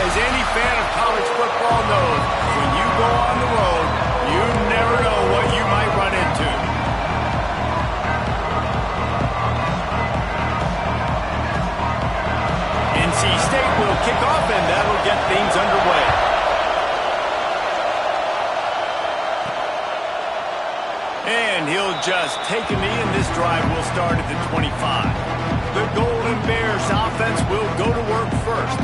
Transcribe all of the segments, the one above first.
As any fan of college football knows, when you go on the road, you never know what you might run into. NC State will kick off, and that'll get things underway. And he'll just take a knee, and this drive will start at the 25. The Golden Bears offense will go to work first.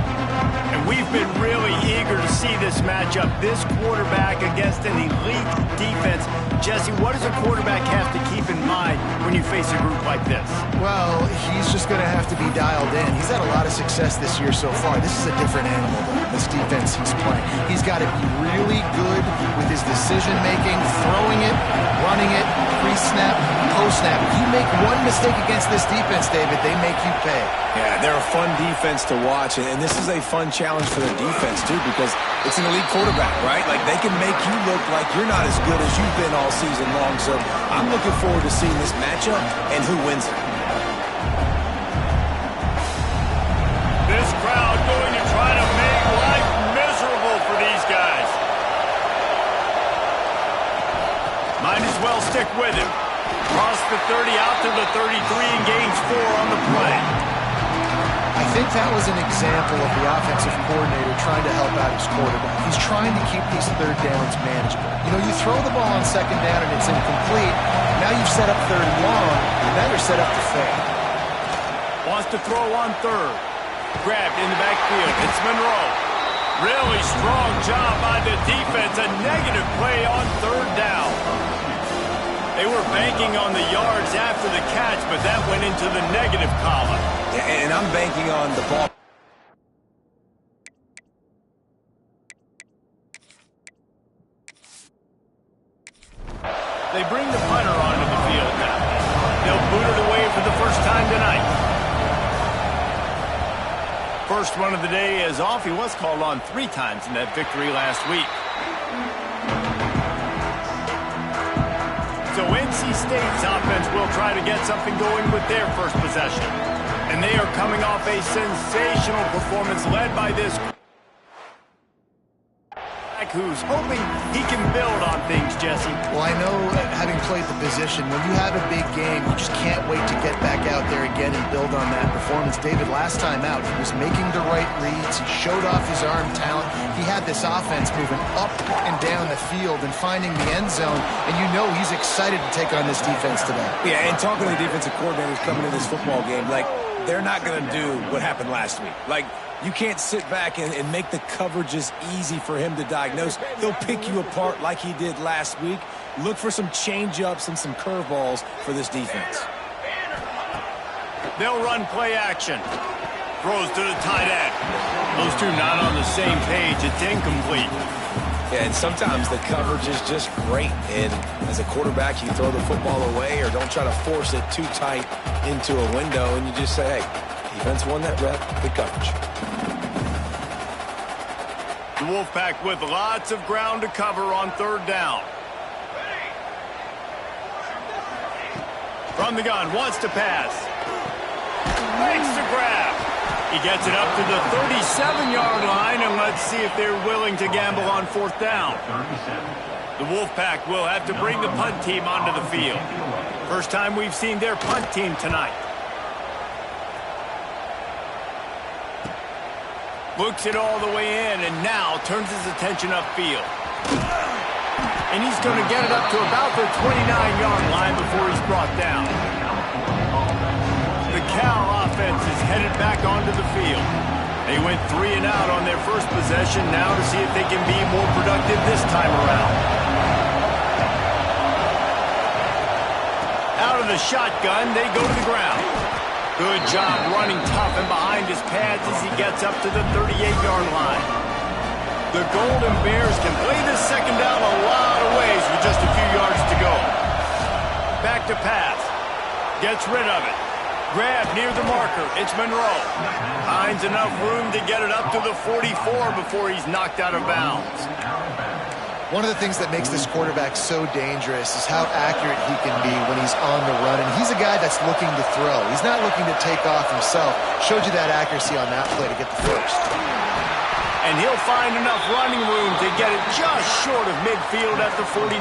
And we've been really eager to see this matchup, this quarterback against an elite defense. Jesse, what does a quarterback have to keep in mind when you face a group like this? Well, he's just going to have to be dialed in. He's had a lot of success this year so far. This is a different animal than this defense he's playing. He's got to be really good with his decision-making, throwing it, running it, pre-snap, post-snap. If you make one mistake against this defense, David, they make you pay. Yeah, they're a fun defense to watch, and this is a fun challenge for the defense, too, because it's an elite quarterback, right? Like, they can make you look like you're not as good as you've been all season long, so I'm looking forward to seeing this matchup and who wins it. This crowd going to try to make life miserable for these guys. Might as well stick with him. Cross the 30 out to the 33 and gains 4 on the play. I think that was an example of the offensive coordinator trying to help out his quarterback. He's trying to keep these third downs manageable. You know, you throw the ball on second down and it's incomplete. Now you've set up third and long, and now you're set up to fail. Wants to throw on third. Grabbed in the backfield. It's Monroe. Really strong job by the defense. A negative play on third down. They were banking on the yards after the catch, but that went into the negative column. And I'm banking on the ball. They bring the punter onto the field now. They'll boot it away for the first time tonight. First one of the day is off. He was called on 3 times in that victory last week. So NC State's offense will try to get something going with their first possession. And they are coming off a sensational performance led by this who's hoping he can build on things, Jesse. Well, I know, having played the position, when you have a big game, you just can't wait to get back out there again and build on that performance. David, last time out, he was making the right reads. He showed off his arm talent. He had this offense moving up and down the field and finding the end zone, and you know he's excited to take on this defense today. Yeah, and talking to the defensive coordinators coming into this football game, like, they're not going to do what happened last week. Like, you can't sit back and make the coverages easy for him to diagnose. He'll pick you apart like he did last week. Look for some change-ups and some curveballs for this defense. They'll run play action. Throws to the tight end. Those two not on the same page. It's incomplete. Yeah, and sometimes the coverage is just great. And as a quarterback, you throw the football away or don't try to force it too tight into a window, and you just say, hey, defense won that rep, good coverage. The Wolfpack with lots of ground to cover on third down. From the gun, wants to pass. Makes the grab. He gets it up to the 37-yard line, and let's see if they're willing to gamble on fourth down. The Wolfpack will have to bring the punt team onto the field. First time we've seen their punt team tonight. Looks it all the way in, and now turns his attention upfield. And he's going to get it up to about the 29-yard line before he's brought down. The Cal offense is headed back onto the field. They went 3 and out on their first possession, now to see if they can be more productive this time around. Out of the shotgun, they go to the ground. Good job running tough and behind his pads as he gets up to the 38-yard line. The Golden Bears can play this second down a lot of ways with just a few yards to go. Back to pass. Gets rid of it. Grab near the marker. It's Monroe. Finds enough room to get it up to the 44 before he's knocked out of bounds. One of the things that makes this quarterback so dangerous is how accurate he can be when he's on the run. And he's a guy that's looking to throw. He's not looking to take off himself. Showed you that accuracy on that play to get the first. And he'll find enough running room to get it just short of midfield at the 49.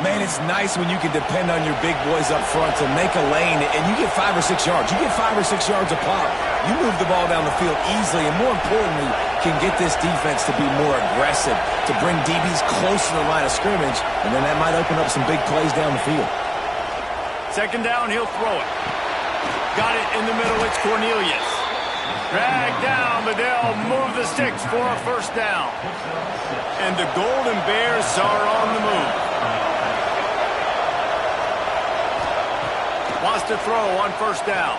Man, it's nice when you can depend on your big boys up front to make a lane, and you get 5 or 6 yards. You get 5 or 6 yards a pop. You move the ball down the field easily, and more importantly, can get this defense to be more aggressive, to bring DBs close to the line of scrimmage, and then that might open up some big plays down the field. Second down, he'll throw it. Got it in the middle, it's Cornelius. Drag down, but they'll move the sticks for a first down. And the Golden Bears are on the move. Wants to throw on first down.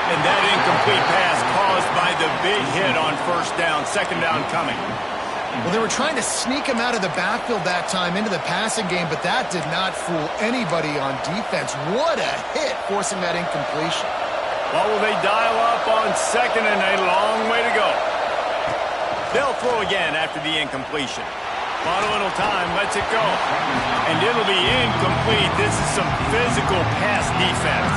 And that incomplete pass caused by the big hit on first down. Second down coming. Well, they were trying to sneak him out of the backfield that time into the passing game, but that did not fool anybody on defense. What a hit, forcing that incompletion. What will they dial up on second and a long way to go? They'll throw again after the incompletion. A little time, lets it go. And it'll be incomplete. This is some physical pass defense.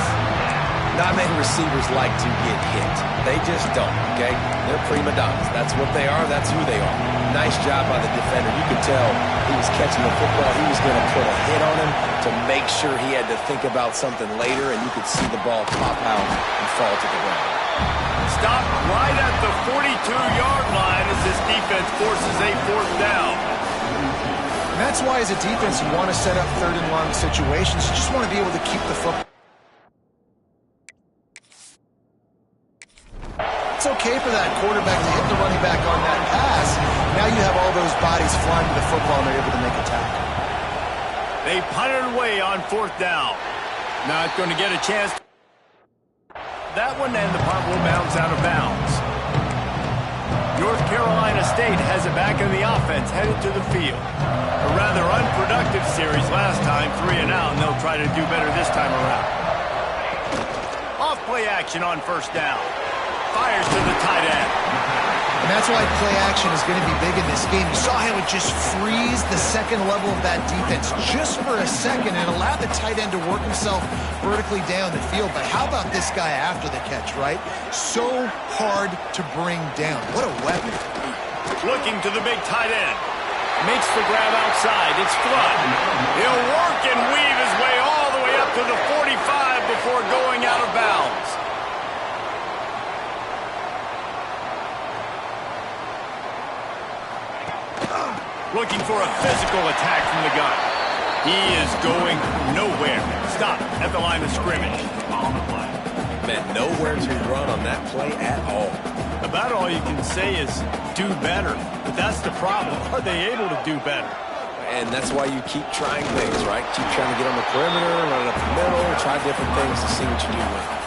Not many receivers like to get hit. They just don't, okay? They're prima donnas. That's what they are. That's who they are. Nice job by the defender. You could tell he was catching the football. He was going to put a hit on him to make sure he had to think about something later, and you could see the ball pop out and fall to the ground. Stop right at the 42-yard line as this defense forces a fourth down. And that's why, as a defense, you want to set up third and long situations. You just want to be able to keep the football. It's okay for that quarterback to hit the running back on that pass. Now you have all those bodies flying to the football and they're able to make a tackle. They punted away on fourth down. Not going to get a chance. That one, and the punt will bounce out of bounds. North Carolina State has it back in the offense, headed to the field. A rather unproductive series last time, 3 and out, and they'll try to do better this time around. Off play action on first down. Fires to the tight end. And that's why play action is going to be big in this game. You saw how it just frees the second level of that defense just for a second and allowed the tight end to work himself vertically down the field. But how about this guy after the catch, right? So hard to bring down. What a weapon. Looking to the big tight end. Makes the grab outside. It's Flood. He'll work and weave his way all the way up to the 45 before going out of bounds. Looking for a physical attack from the gun. He is going nowhere. Stop at the line of scrimmage. Man, nowhere to run on that play at all. About all you can say is do better. But that's the problem. Are they able to do better? And that's why you keep trying things, right? Keep trying to get on the perimeter, run up the middle, try different things to see what you do with it.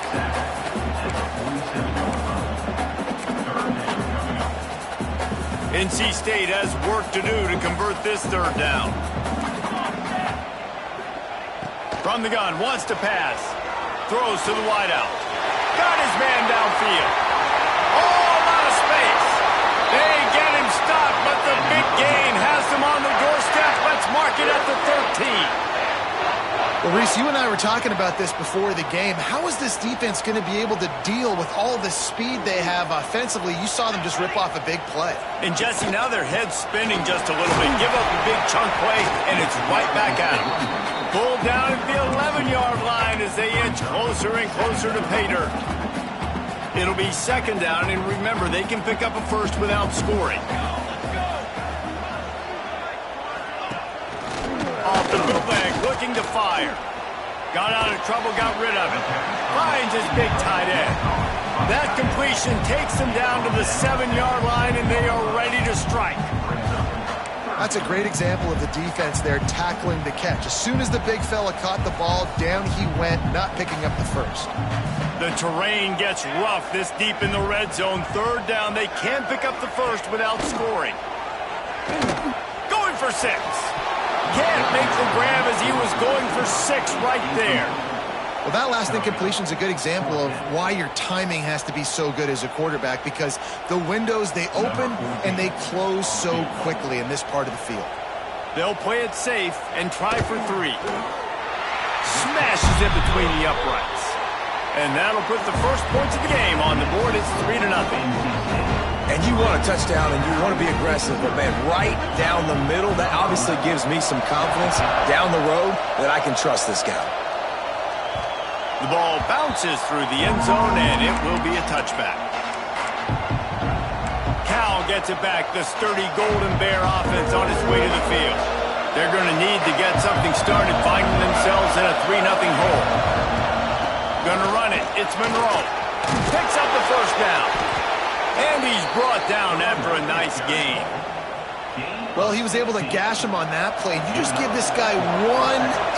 NC State has work to do to convert this third down. From the gun, wants to pass. Throws to the wideout. Got his man downfield. Oh, a lot of space. They get him stopped, but the big gain has him on the doorstep. Let's mark it at the 13. Well, Reese, you and I were talking about this before the game. How is this defense going to be able to deal with all the speed they have offensively? You saw them just rip off a big play. And, Jesse, now their head's spinning just a little bit. Give up a big chunk play, and it's right back at them. Pulled down at the 11-yard line as they inch closer and closer to pay dirt. It'll be second down, and remember, they can pick up a first without scoring. Off the bootleg, looking to fire. Got out of trouble, got rid of it. Finds his big tight end. That completion takes him down to the 7-yard line, and they are ready to strike. That's a great example of the defense there tackling the catch. As soon as the big fella caught the ball, down he went, not picking up the first. The terrain gets rough this deep in the red zone. Third down, they can't pick up the first without scoring. Going for 6. Can't make the grab as he was going for 6 right there. Well, that last incompletion is a good example of why your timing has to be so good as a quarterback, because the windows, they open and they close so quickly in this part of the field. They'll play it safe and try for 3. Smashes it between the uprights. And that'll put the first points of the game on the board. It's 3-0. And you want a touchdown and you want to be aggressive, but man, right down the middle, that obviously gives me some confidence down the road that I can trust this guy. The ball bounces through the end zone, and it will be a touchback. Cal gets it back, the sturdy Golden Bear offense on its way to the field. They're going to need to get something started, finding themselves in a 3-0 hole. Gonna run it. It's Monroe. Picks up the first down. And he's brought down after a nice gain. Well, he was able to gash him on that play. You just give this guy 1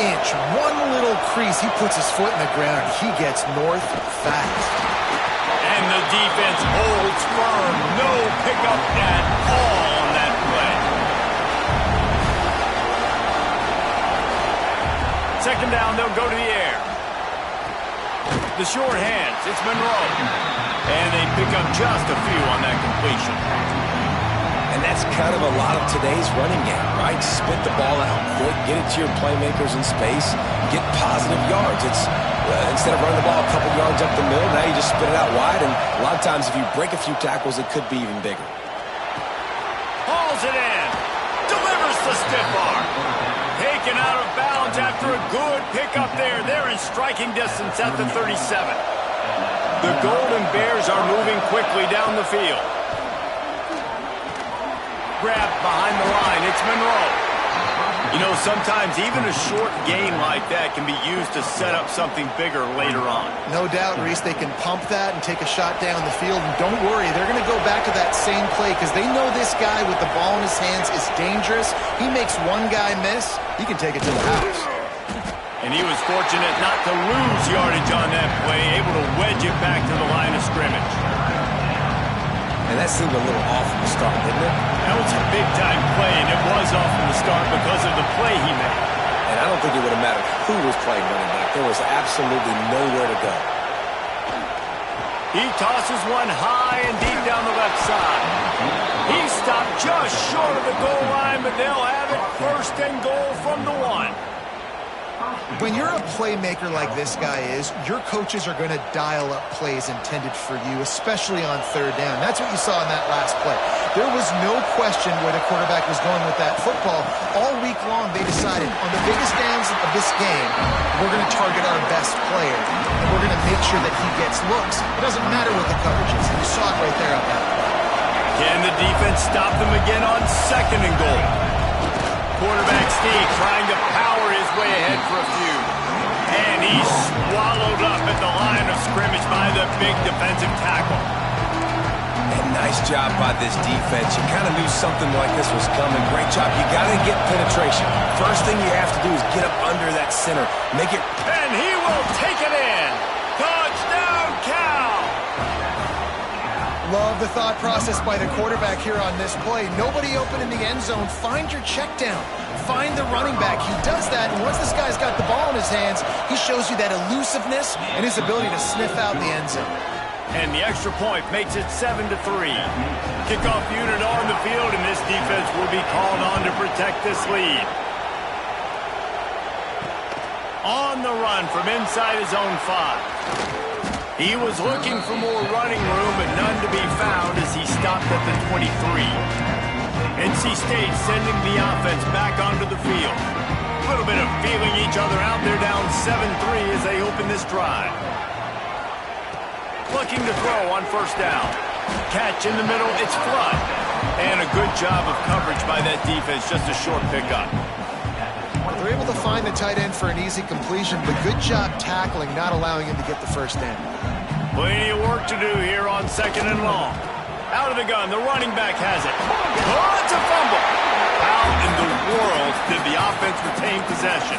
inch, one little crease. He puts his foot in the ground. He gets north fast. And the defense holds firm. No pickup at all on that play. Second down, they'll go to the air. The short hands, it's Monroe. And they pick up just a few on that completion. And that's kind of a lot of today's running game, right? Spit the ball out quick, get it to your playmakers in space, get positive yards. It's instead of running the ball a couple yards up the middle, now you just spit it out wide, and a lot of times if you break a few tackles, it could be even bigger. Hauls it in. Delivers the stiff arm. Taken out of bounds after a good pickup there. They're in striking distance at the 37. The Golden Bears are moving quickly down the field. Grabbed behind the line. It's Monroe. You know, sometimes even a short gain like that can be used to set up something bigger later on. No doubt, Reese, they can pump that and take a shot down the field. And don't worry, they're going to go back to that same play because they know this guy with the ball in his hands is dangerous. He makes one guy miss, he can take it to the house. And he was fortunate not to lose yardage on that play, able to wedge it back to the line of scrimmage. And that seemed a little off from the start, didn't it? That was a big-time play, and it was off from the start because of the play he made. And I don't think it would have mattered who was playing running back. There was absolutely nowhere to go. He tosses one high and deep down the left side. He stopped just short of the goal line, but they'll have it first and goal from the 1. When you're a playmaker like this guy is, your coaches are going to dial up plays intended for you, especially on third down. That's what you saw in that last play. There was no question where the quarterback was going with that football. All week long, they decided on the biggest downs of this game, we're going to target our best player, and we're going to make sure that he gets looks. It doesn't matter what the coverage is. You saw it right there on that play. Can the defense stop them again on second and goal? Quarterback sneak trying to power his way ahead for a few. And he's swallowed up at the line of scrimmage by the big defensive tackle. And nice job by this defense. You kind of knew something like this was coming. Great job. You got to get penetration. First thing you have to do is get up under that center. Make it. And he will take it in. Touchdown, Cal! Love the thought process by the quarterback here on this play. Nobody open in the end zone. Find your check down. Find the running back. He does that, and once this guy's got the ball in his hands, he shows you that elusiveness and his ability to sniff out the end zone. And the extra point makes it 7-3. Kickoff unit on the field, and this defense will be called on to protect this lead. On the run from inside his own 5. He was looking for more running room, but none to be found as he stopped at the 23. NC State sending the offense back onto the field. A little bit of feeling each other out. They're down 7-3 as they open this drive. Looking to throw on first down. Catch in the middle, it's Flood. And a good job of coverage by that defense, just a short pickup. They're able to find the tight end for an easy completion, but good job tackling, not allowing him to get the first down. Plenty of work to do here on second and long. Out of the gun, the running back has it. Oh, it's a fumble. How in the world did the offense retain possession?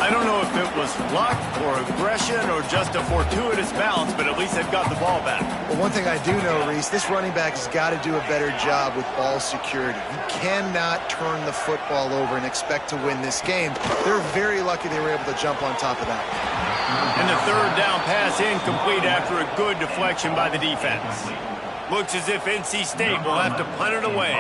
I don't know if it was luck or aggression or just a fortuitous bounce, but at least they've got the ball back. Well, one thing I do know, Reese, this running back has got to do a better job with ball security. You cannot turn the football over and expect to win this game. They're very lucky they were able to jump on top of that. And the third down pass incomplete after a good deflection by the defense. Looks as if NC State will have to punt it away.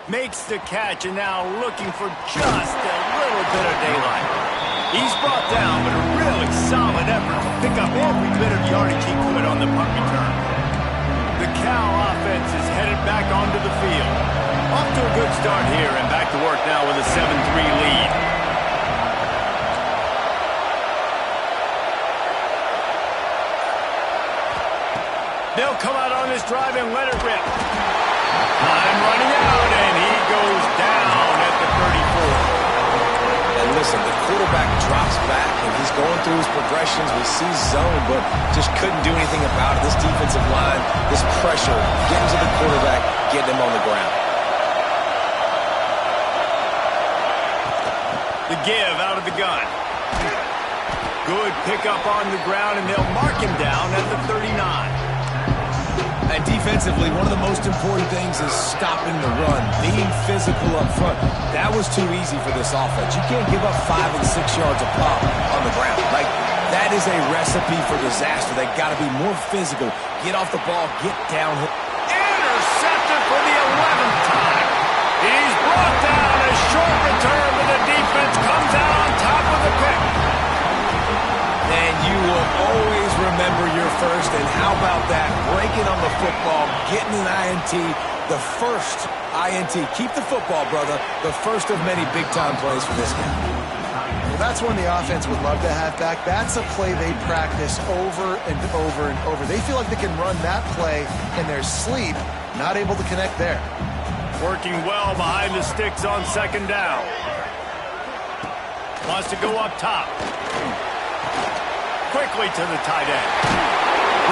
Makes the catch and now looking for just a little bit of daylight. He's brought down, but a really solid effort to pick up every bit of yardage he could on the punt return. The Cal offense is headed back onto the field. Off to a good start here and back to work now with a 7-3 lead. They'll come out on this drive and let it rip. Time running out, and he goes down at the 34. And listen, the quarterback drops back, and he's going through his progressions. We see zone, but just couldn't do anything about it. This defensive line, this pressure, getting to the quarterback, getting him on the ground. The give out of the gun. Good pickup on the ground, and they'll mark him down at the 39. And defensively, one of the most important things is stopping the run, being physical up front. That was too easy for this offense. You can't give up 5 and 6 yards a pop on the ground. Like, that is a recipe for disaster. They got to be more physical. Get off the ball, get down. Intercepted for the 11th time. He's brought down a short return, but the defense comes out on top of the pick. And you will always remember your first. And how about that? Breaking on the football, getting an INT, the first INT. Keep the football, brother. The first of many big-time plays for this guy. Well, that's one the offense would love to have back. That's a play they practice over and over and over. They feel like they can run that play in their sleep, not able to connect there. Working well behind the sticks on second down. Wants to go up top. Quickly to the tight end.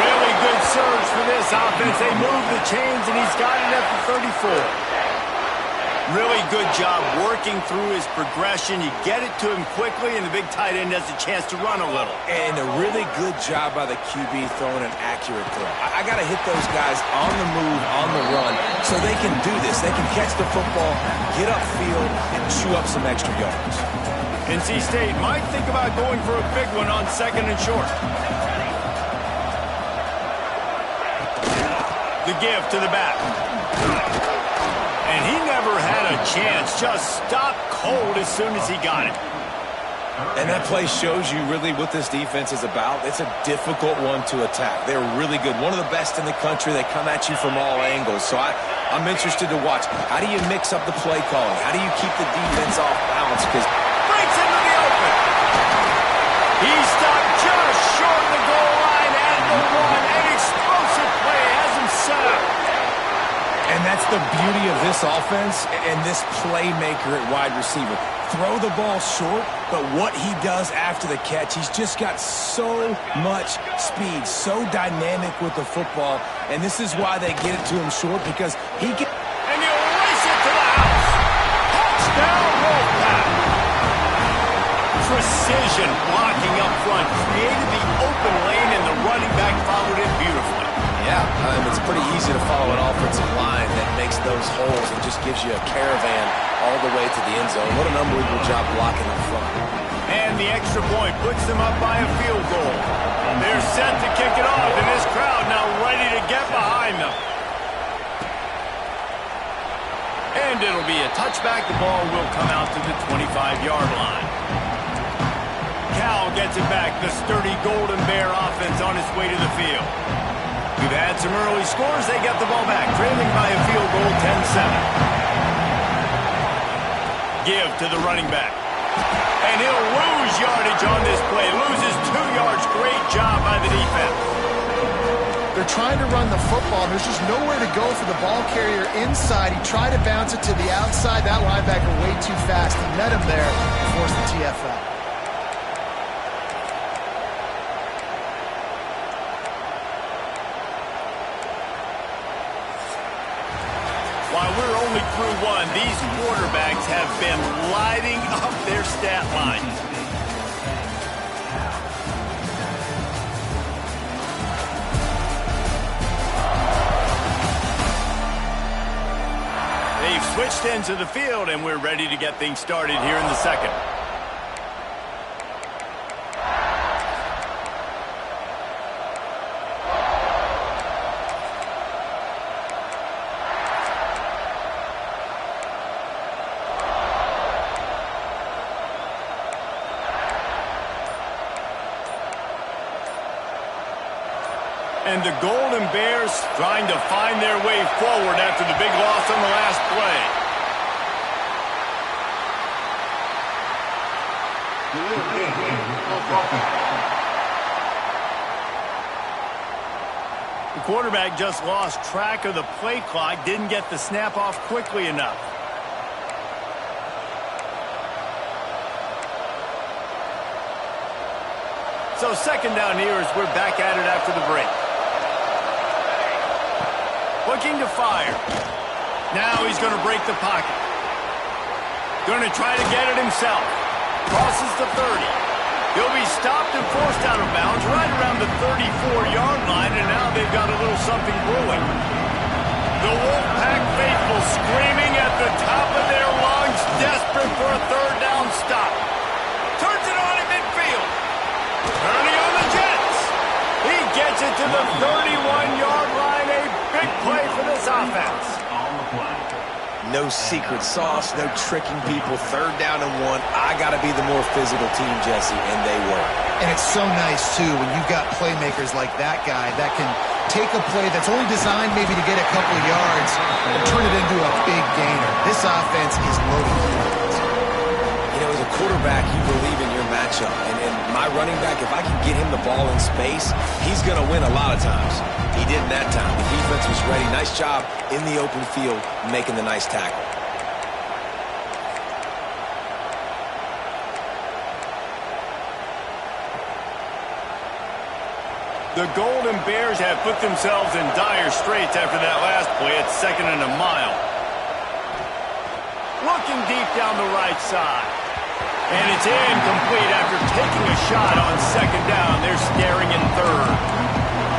Really good surge for this offense. They move the chains, and he's got it at the 34. Really good job working through his progression. You get it to him quickly, and the big tight end has a chance to run a little. And a really good job by the QB throwing an accurate throw. I got to hit those guys on the move, on the run, so they can do this. They can catch the football, get upfield, and chew up some extra yards. NC State might think about going for a big one on second and short. The give to the back. And he never had a chance. Just stopped cold as soon as he got it. And that play shows you really what this defense is about. It's a difficult one to attack. They're really good. One of the best in the country. They come at you from all angles. So I'm interested to watch. How do you mix up the play calling? How do you keep the defense off balance? Because breaks into the open. He stopped just short of the goal line at the one. An explosive play has him set up. And that's the beauty of this offense and this playmaker at wide receiver. Throw the ball short, but what he does after the catch, he's just got so much speed, so dynamic with the football. And this is why they get it to him short, because he can... And he'll race it to the house. Touchdown, Wolfpack. Precision blocking up front created the open lane, and the running back followed it beautifully. Yeah, it's pretty easy to follow an offensive line that makes those holes and just gives you a caravan all the way to the end zone. What an unbelievable job blocking up front. And the extra point puts them up by a field goal. They're set to kick it off, and this crowd now ready to get behind them. And it'll be a touchback. The ball will come out to the 25-yard line. Cal gets it back. The sturdy Golden Bear offense on its way to the field. We've had some early scores. They get the ball back, trailing by a field goal, 10-7. Give to the running back. And he'll lose yardage on this play. Loses 2 yards. Great job by the defense. They're trying to run the football. There's just nowhere to go for the ball carrier inside. He tried to bounce it to the outside. That linebacker way too fast. He met him there and forced the TFL. While we're only through one, these quarterbacks have been lighting up their stat lines. They've switched into the field, and we're ready to get things started here in the second. And the Golden Bears trying to find their way forward after the big loss on the last play. The quarterback just lost track of the play clock, didn't get the snap off quickly enough. So second down here as we're back at it after the break. Looking to fire. Now he's going to break the pocket. Going to try to get it himself. Crosses the 30. He'll be stopped and forced out of bounds right around the 34-yard line, and now they've got a little something brewing. The Wolfpack faithful screaming at the top of their lungs, desperate for a third down stop. Turns it on in midfield. Turning on the Jets. He gets it to the 31-yard line. A big play for this offense. No secret sauce, no tricking people. Third down and 1. I got to be the more physical team, Jesse, and they were. And it's so nice, too, when you've got playmakers like that guy that can take a play that's only designed maybe to get a couple of yards and turn it into a big gainer. This offense is loaded. You know, as a quarterback, you believe in your matchup. And my running back, if I can get him the ball in space, he's going to win a lot of times. He didn't that time. The defense was ready. Nice job in the open field making the nice tackle. The Golden Bears have put themselves in dire straits after that last play. It's second and a mile. Looking deep down the right side. And it's incomplete after taking a shot on second down. They're staring in third.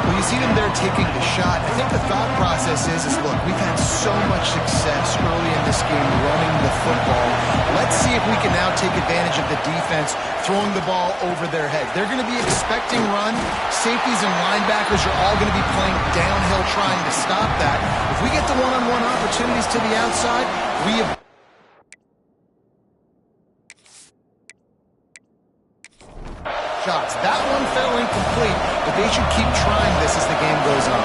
Well, you see them there taking the shot. I think the thought process is look, we've had so much success early in this game running the football. Let's see if we can now take advantage of the defense throwing the ball over their head. They're going to be expecting run. Safeties and linebackers are all going to be playing downhill trying to stop that. If we get the one-on-one opportunities to the outside, we have... shots. That one fell incomplete, but they should keep trying this as the game goes on.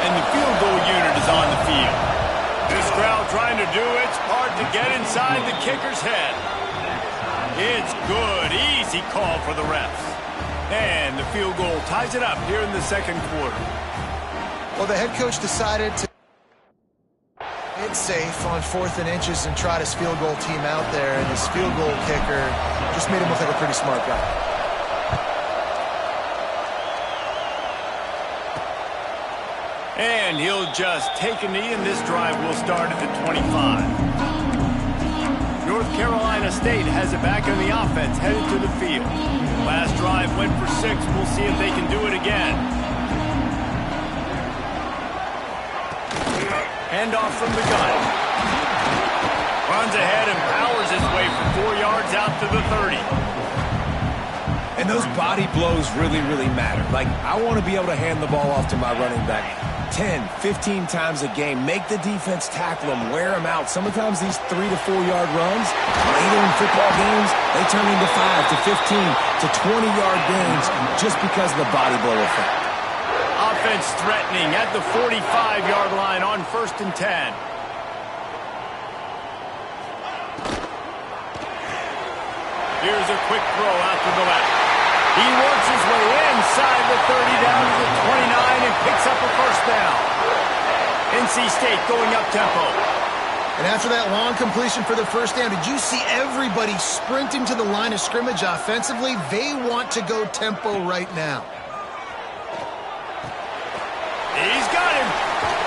And the field goal unit is on the field. This crowd trying to do its part to get inside the kicker's head. It's good. Easy call for the refs. And the field goal ties it up here in the second quarter. Well, the head coach decided to it's safe on 4th and inches and trot his field goal team out there, and his field goal kicker just made him look like a pretty smart guy. And he'll just take a knee, and this drive will start at the 25. North Carolina State has it back on the offense, headed to the field. Last drive went for 6. We'll see if they can do it again. Handoff from the gun. Runs ahead and powers his way for 4 yards out to the 30. And those body blows really, really matter. Like, I want to be able to hand the ball off to my running back 10, 15 times a game. Make the defense tackle them, wear them out. Sometimes these 3 to 4 yard runs, later in football games, they turn into 5 to 15 to 20 yard gains just because of the body blow effect. Offense threatening at the 45-yard line on 1st and 10. Here's a quick throw out to the left. He works his way inside the 30 down to the 29 and picks up a first down. NC State going up tempo. And after that long completion for the first down, did you see everybody sprinting to the line of scrimmage offensively? They want to go tempo right now. He's got him.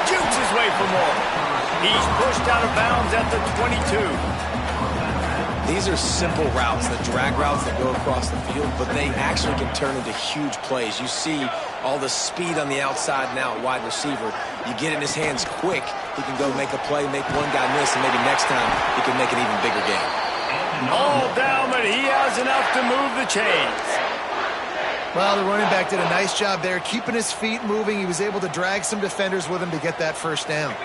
Jukes his way for more. He's pushed out of bounds at the 22. These are simple routes, the drag routes that go across the field, but they actually can turn into huge plays. You see all the speed on the outside now at wide receiver. You get in his hands quick, he can go make a play, make one guy miss, and maybe next time he can make an even bigger game. All down, but he has enough to move the chains. Well, the running back did a nice job there, keeping his feet moving. He was able to drag some defenders with him to get that first down.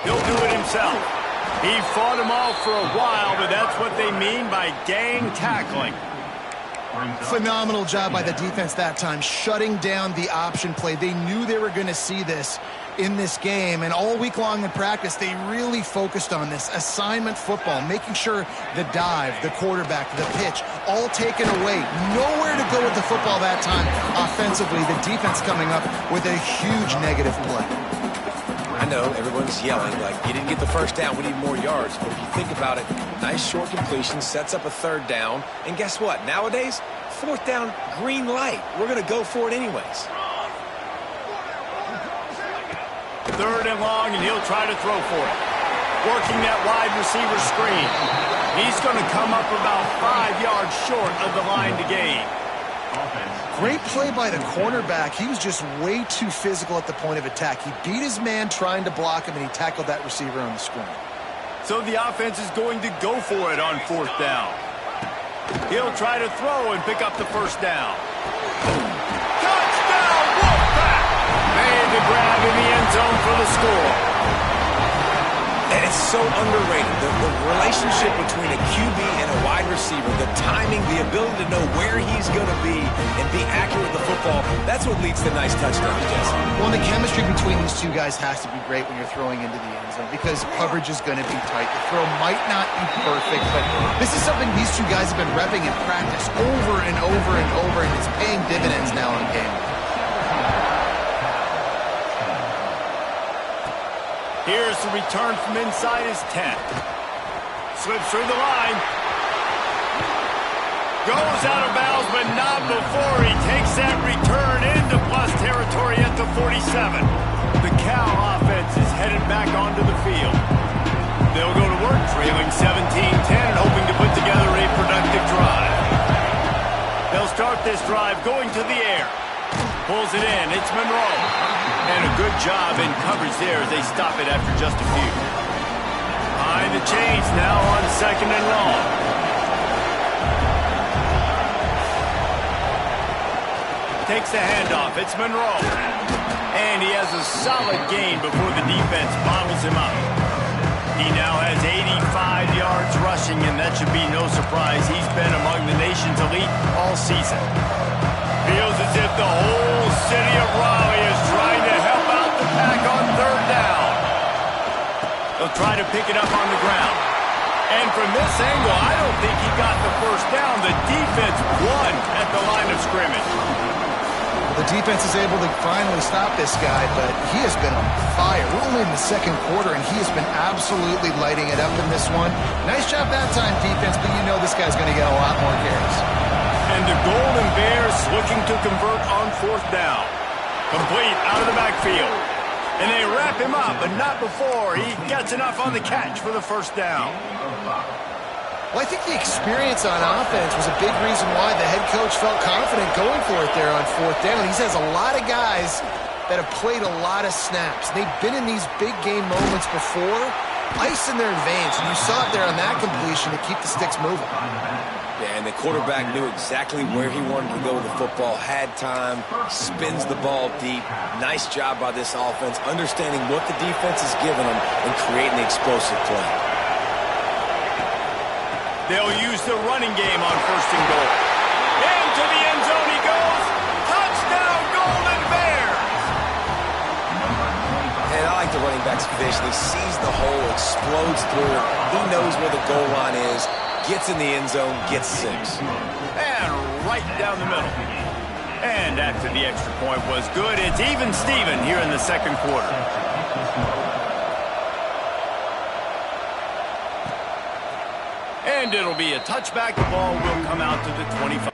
He'll do it himself. He fought him off for a while, but that's what they mean by gang tackling. Phenomenal job by the defense that time, shutting down the option play. They knew they were going to see this in this game, and all week long in practice, they really focused on this assignment football, making sure the dive, the quarterback, the pitch, all taken away. Nowhere to go with the football that time offensively. The defense coming up with a huge negative play. I know everyone's yelling, like, you didn't get the first down, we need more yards. But if you think about it, nice short completion, sets up a third down. And guess what? Nowadays, fourth down, green light. We're going to go for it anyways. Third and long, and he'll try to throw for it. Working that wide receiver screen. He's going to come up about 5 yards short of the line to gain. Great play by the cornerback. He was just way too physical at the point of attack. He beat his man trying to block him, and he tackled that receiver on the screen. So the offense is going to go for it on fourth down. He'll try to throw and pick up the first down. Touchdown, Wolfpack! Made the grab in the end zone for the score. And it's so underrated. The relationship between a QB and a wide receiver, the timing, the ability to know where he's going to be and be accurate with the football, that's what leads to nice touchdowns, Jesse. Well, the chemistry between these two guys has to be great when you're throwing into the end zone because coverage is going to be tight. The throw might not be perfect, but this is something these two guys have been repping in practice over and over and over, and it's paying dividends now in game. Here's the return from inside his 10. Slips through the line. Goes out of bounds, but not before he takes that return into plus territory at the 47. The Cal offense is headed back onto the field. They'll go to work trailing 17-10 and hoping to put together a productive drive. They'll start this drive going to the air. Pulls it in. It's Monroe. And a good job in coverage there as they stop it after just a few. Behind the chains now on second and long. Takes the handoff. It's Monroe. And he has a solid gain before the defense bottles him up. He now has 85 yards rushing, and that should be no surprise. He's been among the nation's elite all season. Feels as if the whole city of Raleigh is trying to help out the pack on third down. They'll try to pick it up on the ground. And from this angle, I don't think he got the first down. The defense won at the line of scrimmage. The defense is able to finally stop this guy, but he has been on fire. We're only in the second quarter, and he has been absolutely lighting it up in this one. Nice job that time, defense, but you know this guy's going to get a lot more carries. And the Golden Bears looking to convert on fourth down. Complete out of the backfield. And they wrap him up, but not before he gets enough on the catch for the first down. Well, I think the experience on offense was a big reason why the head coach felt confident going for it there on fourth down. He has a lot of guys that have played a lot of snaps. They've been in these big game moments before, ice in their veins, and you saw it there on that completion to keep the sticks moving. Yeah, and the quarterback knew exactly where he wanted to go with the football, had time, spins the ball deep. Nice job by this offense, understanding what the defense is giving them and creating the explosive play. They'll use the running game on first and goal. Into the end zone he goes. Touchdown, Golden Bears! And I like the running back's vision. He sees the hole, explodes through it. He knows where the goal line is. Gets in the end zone, gets 6. And right down the middle. And after the extra point was good, it's even Steven here in the second quarter. And it'll be a touchback. The ball will come out to the 25.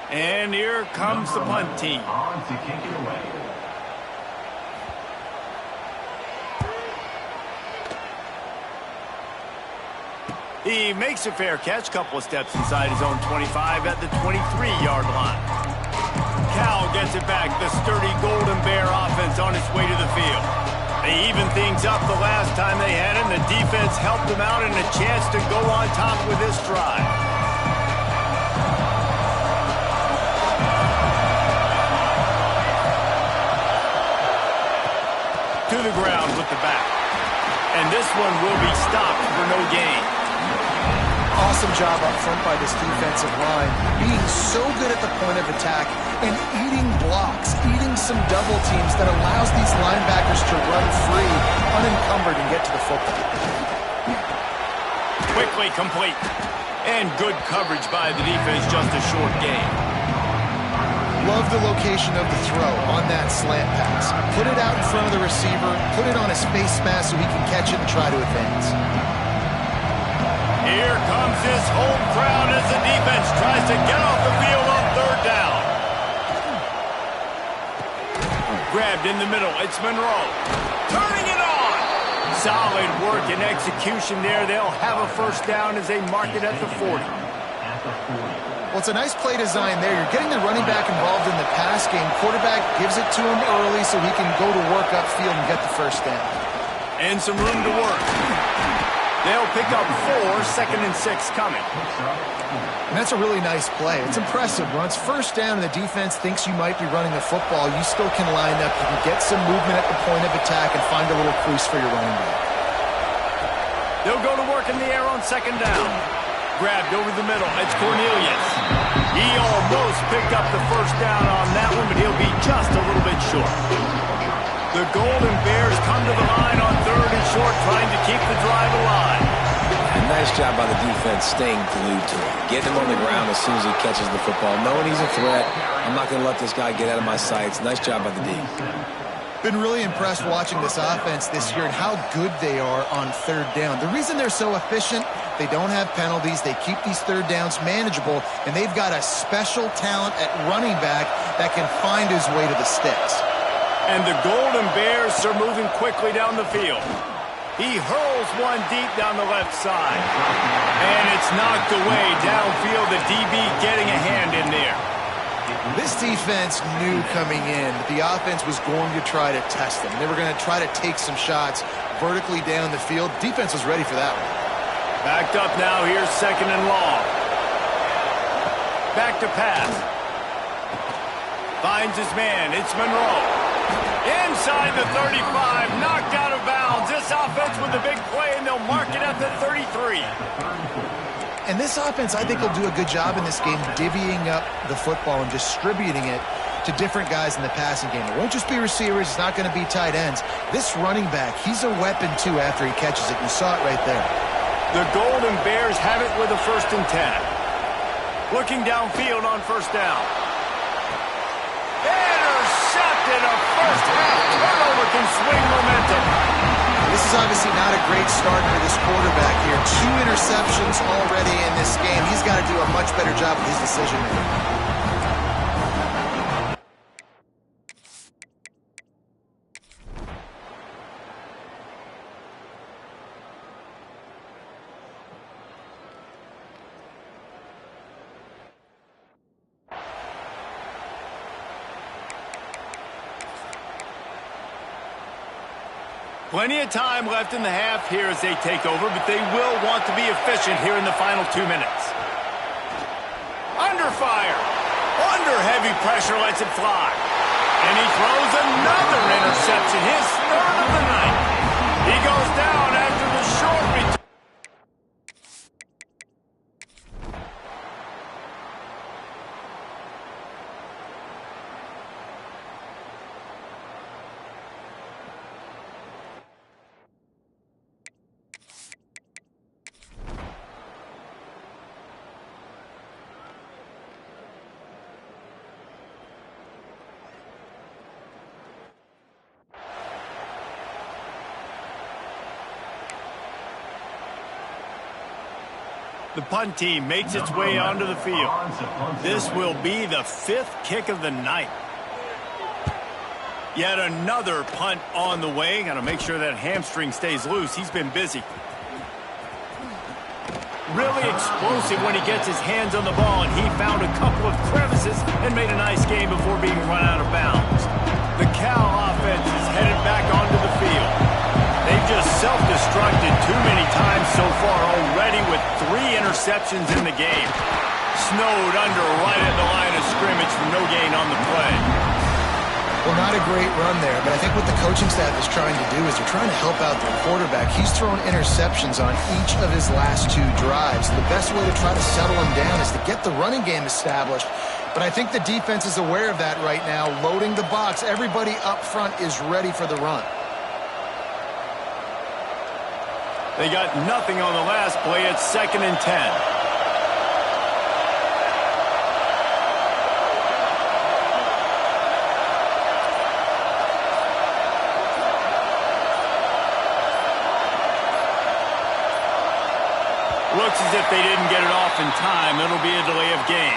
And here comes the punt team. On to kick it away. He makes a fair catch, couple of steps inside his own 25 at the 23-yard line. Cal gets it back, the sturdy Golden Bear offense on its way to the field. They evened things up the last time they had it, and the defense helped them out and a chance to go on top with this drive. To the ground with the back. And this one will be stopped for no gain. Awesome job up front by this defensive line, being so good at the point of attack and eating blocks, eating some double teams that allows these linebackers to run free, unencumbered, and get to the football. Quickly complete. And good coverage by the defense, just a short gain. Love the location of the throw on that slant pass. Put it out in front of the receiver, put it on his face mask so he can catch it and try to advance. Here comes his home crowd as the defense tries to get off the field on third down. Grabbed in the middle, it's Monroe. Turning it on! Solid work and execution there. They'll have a first down as they mark it at the 40. Well, it's a nice play design there. You're getting the running back involved in the pass game. Quarterback gives it to him early so he can go to work upfield and get the first down. And some room to work. They'll pick up 4, 2nd and 6 coming. And that's a really nice play. It's impressive. Once first down and the defense thinks you might be running the football, you still can line up. You can get some movement at the point of attack and find a little crease for your running back. They'll go to work in the air on 2nd down. Grabbed over the middle. It's Cornelius. He almost picked up the first down on that one, but he'll be just a little bit short. The Golden Bears come to the line on 3rd and short, trying to keep the drive alive. A nice job by the defense staying glued to him. Getting him on the ground as soon as he catches the football. Knowing he's a threat, I'm not going to let this guy get out of my sights. Nice job by the D. Been really impressed watching this offense this year and how good they are on 3rd down. The reason they're so efficient, they don't have penalties, they keep these 3rd downs manageable, and they've got a special talent at running back that can find his way to the sticks. And the Golden Bears are moving quickly down the field. He hurls one deep down the left side. And it's knocked away downfield, the DB getting a hand in there. This defense knew coming in that the offense was going to try to test them. They were going to try to take some shots vertically down the field. Defense was ready for that one. Backed up now, here's 2nd and long. Back to pass. Finds his man, it's Monroe. Inside the 35, knocked out of bounds. This offense with a big play, and they'll mark it at the 33. And this offense, I think, will do a good job in this game divvying up the football and distributing it to different guys in the passing game. It won't just be receivers. It's not going to be tight ends. This running back, he's a weapon, too, after he catches it. You saw it right there. The Golden Bears have it with a 1st and 10. Looking downfield on 1st down. Intercepted, a first-half turnover can swing momentum. This is obviously not a great start for this quarterback here. 2 interceptions already in this game. He's got to do a much better job with his decision-making. Plenty of time left in the half here as they take over, but they will want to be efficient here in the final 2 minutes. Under fire. Under heavy pressure, lets it fly. And he throws another interception, his 3rd of the night. He goes down after the short return. The punt team makes its way onto the field. This will be the 5th kick of the night. Yet another punt on the way. Got to make sure that hamstring stays loose. He's been busy. Really explosive when he gets his hands on the ball, and he found a couple of crevices and made a nice game before being run out of bounds. The Cal offense is headed back onto the field. interceptions in the game. Snowed under right at the line of scrimmage for no gain on the play. Well, not a great run there, but I think what the coaching staff is trying to do is they're trying to help out their quarterback. He's thrown interceptions on each of his last 2 drives. The best way to try to settle him down is to get the running game established. But I think the defense is aware of that right now, loading the box. Everybody up front is ready for the run. They got nothing on the last play. It's 2nd and 10. Looks as if they didn't get it off in time. It'll be a delay of game.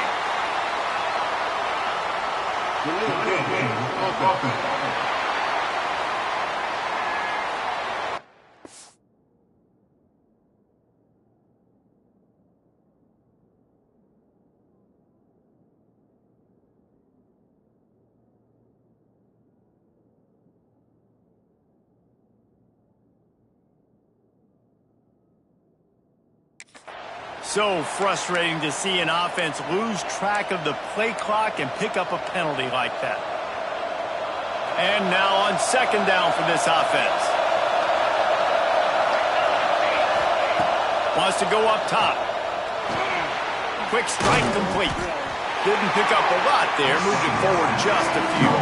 So frustrating to see an offense lose track of the play clock and pick up a penalty like that. And now on 2nd down for this offense. Wants to go up top. Quick strike complete. Didn't pick up a lot there, moved it forward just a few.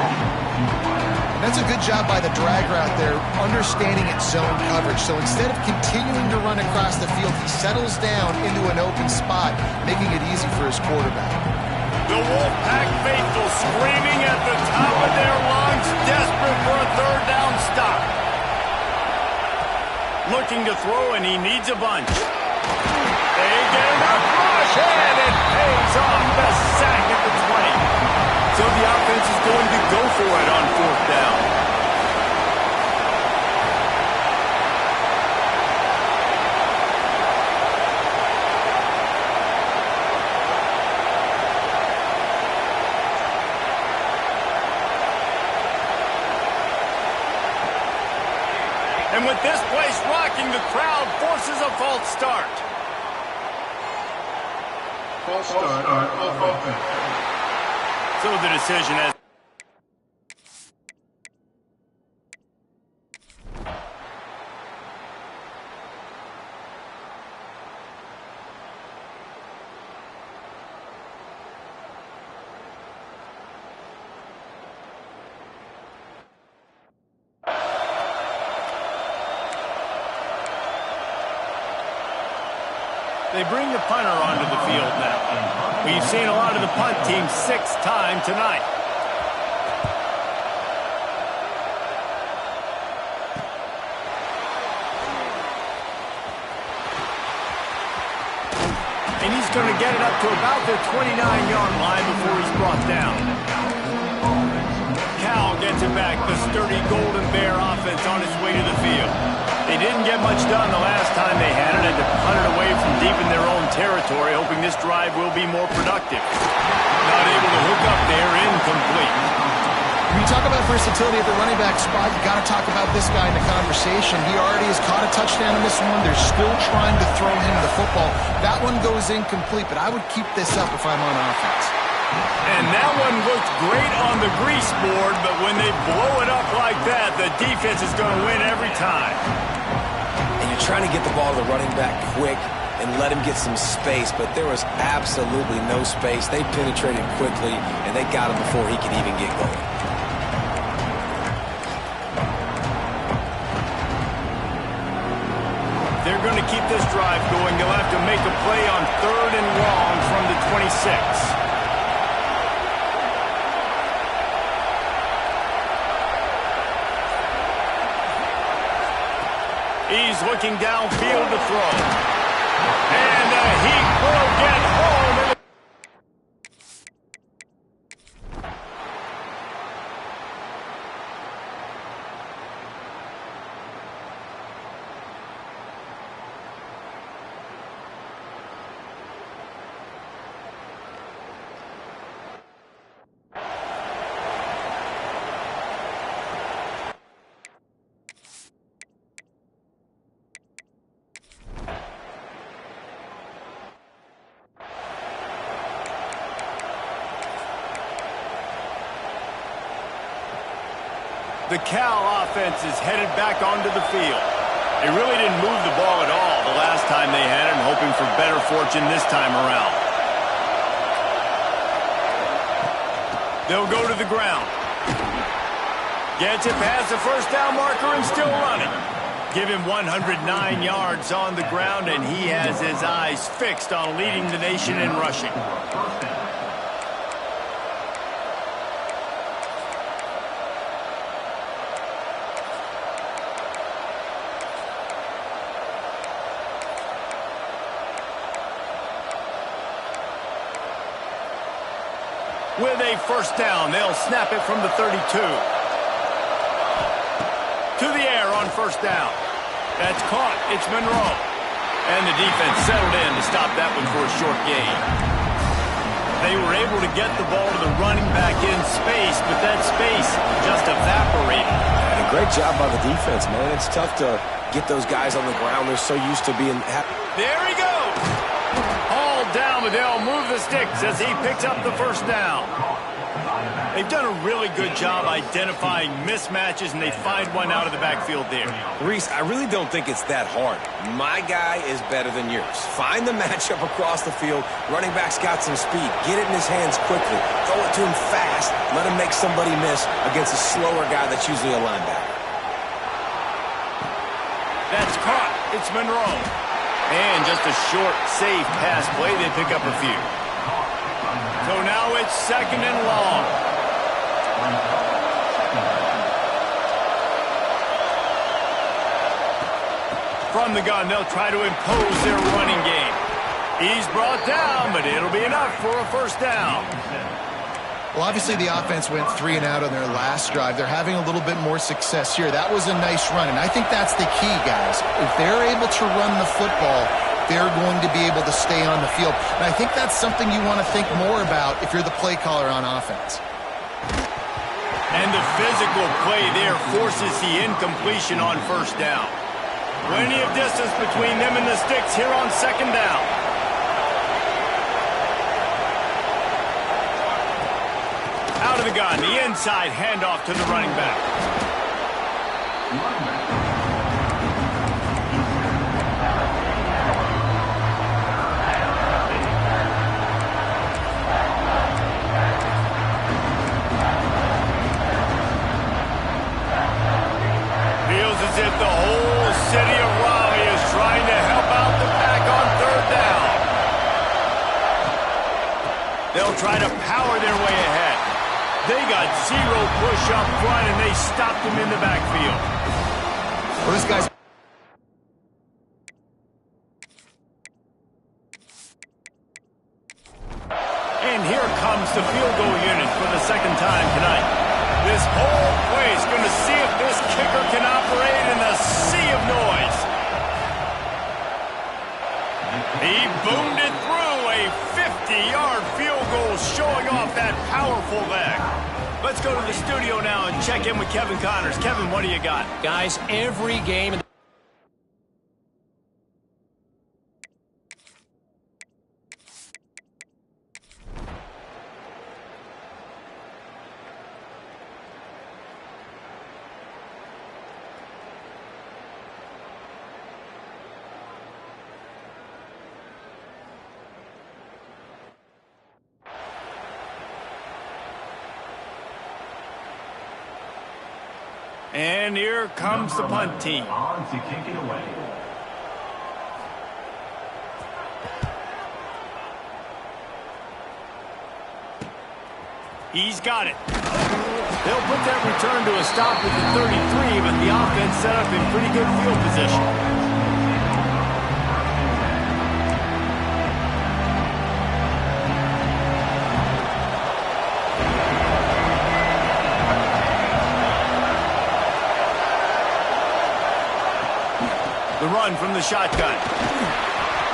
That's a good job by the drag route there, understanding its zone coverage. So instead of continuing to run across the field, he settles down into an open spot, making it easy for his quarterback. The Wolfpack faithful screaming at the top of their lungs, desperate for a 3rd down stop. Looking to throw, and he needs a bunch. They get enough rush, and it pays off. The sack at the 20. So the offense is going to go for it on 4th down. And with this place rocking, the crowd forces a false start. False start on offense. So the decision has... They bring the punter onto the field now. We've seen a lot of the punt team 6th time tonight. And he's going to get it up to about the 29-yard line before he's brought down. Cal gets it back. The sturdy Golden Bear offense on its way to the field. They didn't get much done the last time they had it. Had to punt it away from deep in their own territory, hoping this drive will be more productive. Not able to hook up there, incomplete. When you talk about versatility at the running back spot, you got to talk about this guy in the conversation. He already has caught a touchdown in this one. They're still trying to throw him the football. That one goes incomplete, but I would keep this up if I'm on offense. And that one looked great on the grease board, but when they blow it up like that, the defense is going to win every time. And you're trying to get the ball to the running back quick and let him get some space, but there was absolutely no space. They penetrated quickly, and they got him before he could even get going. They're going to keep this drive going. They'll have to make a play on 3rd and long from the 26. He's looking downfield to throw. And he will get home. The Cal offense is headed back onto the field. They really didn't move the ball at all the last time they had it, hoping for better fortune this time around. They'll go to the ground. Gets it past the first down marker and still running. Give him 109 yards on the ground, and he has his eyes fixed on leading the nation in rushing. With a first down, they'll snap it from the 32. To the air on first down. That's caught. It's Monroe. And the defense settled in to stop that one for a short gain. They were able to get the ball to the running back in space, but that space just evaporated. And a great job by the defense, man. It's tough to get those guys on the ground. They're so used to being happy. There he goes. All down, but they'll move the sticks as he picks up the first down. They've done a really good job identifying mismatches, and they find one out of the backfield there. Reese, I really don't think it's that hard. My guy is better than yours. Find the matchup across the field. Running back's got some speed. Get it in his hands quickly. Throw it to him fast. Let him make somebody miss against a slower guy that's usually a linebacker. That's caught. It's Monroe. And just a short, safe pass play. They pick up a few. So now it's second and long. From the gun, they'll try to impose their running game. He's brought down, but it'll be enough for a first down. Well, obviously the offense went 3 and out on their last drive. They're having a little bit more success here. That was a nice run, and I think that's the key, guys. If they're able to run the football, they're going to be able to stay on the field. And I think that's something you want to think more about if you're the play caller on offense. And the physical play there forces the incompletion on first down. Plenty of distance between them and the sticks here on second down. Out of the gun, the inside handoff to the running back. Feels as if the whole city of Raleigh is trying to help out the pack on third down. They'll try to power their way ahead. They got zero push up front, and they stopped him in the backfield. Well, this guy's... And here comes the field goal unit for the second time tonight. This whole place going to see if this kicker can operate in a sea of noise. He boomed it through a 50-yard field goal, showing off that powerful leg. Let's go to the studio now and check in with Kevin Connors. Kevin, what do you got? Guys, every game... And here comes the punt team. On to kick it away. He's got it. They'll put that return to a stop with the 33, but the offense set up in pretty good field position. The run from the shotgun.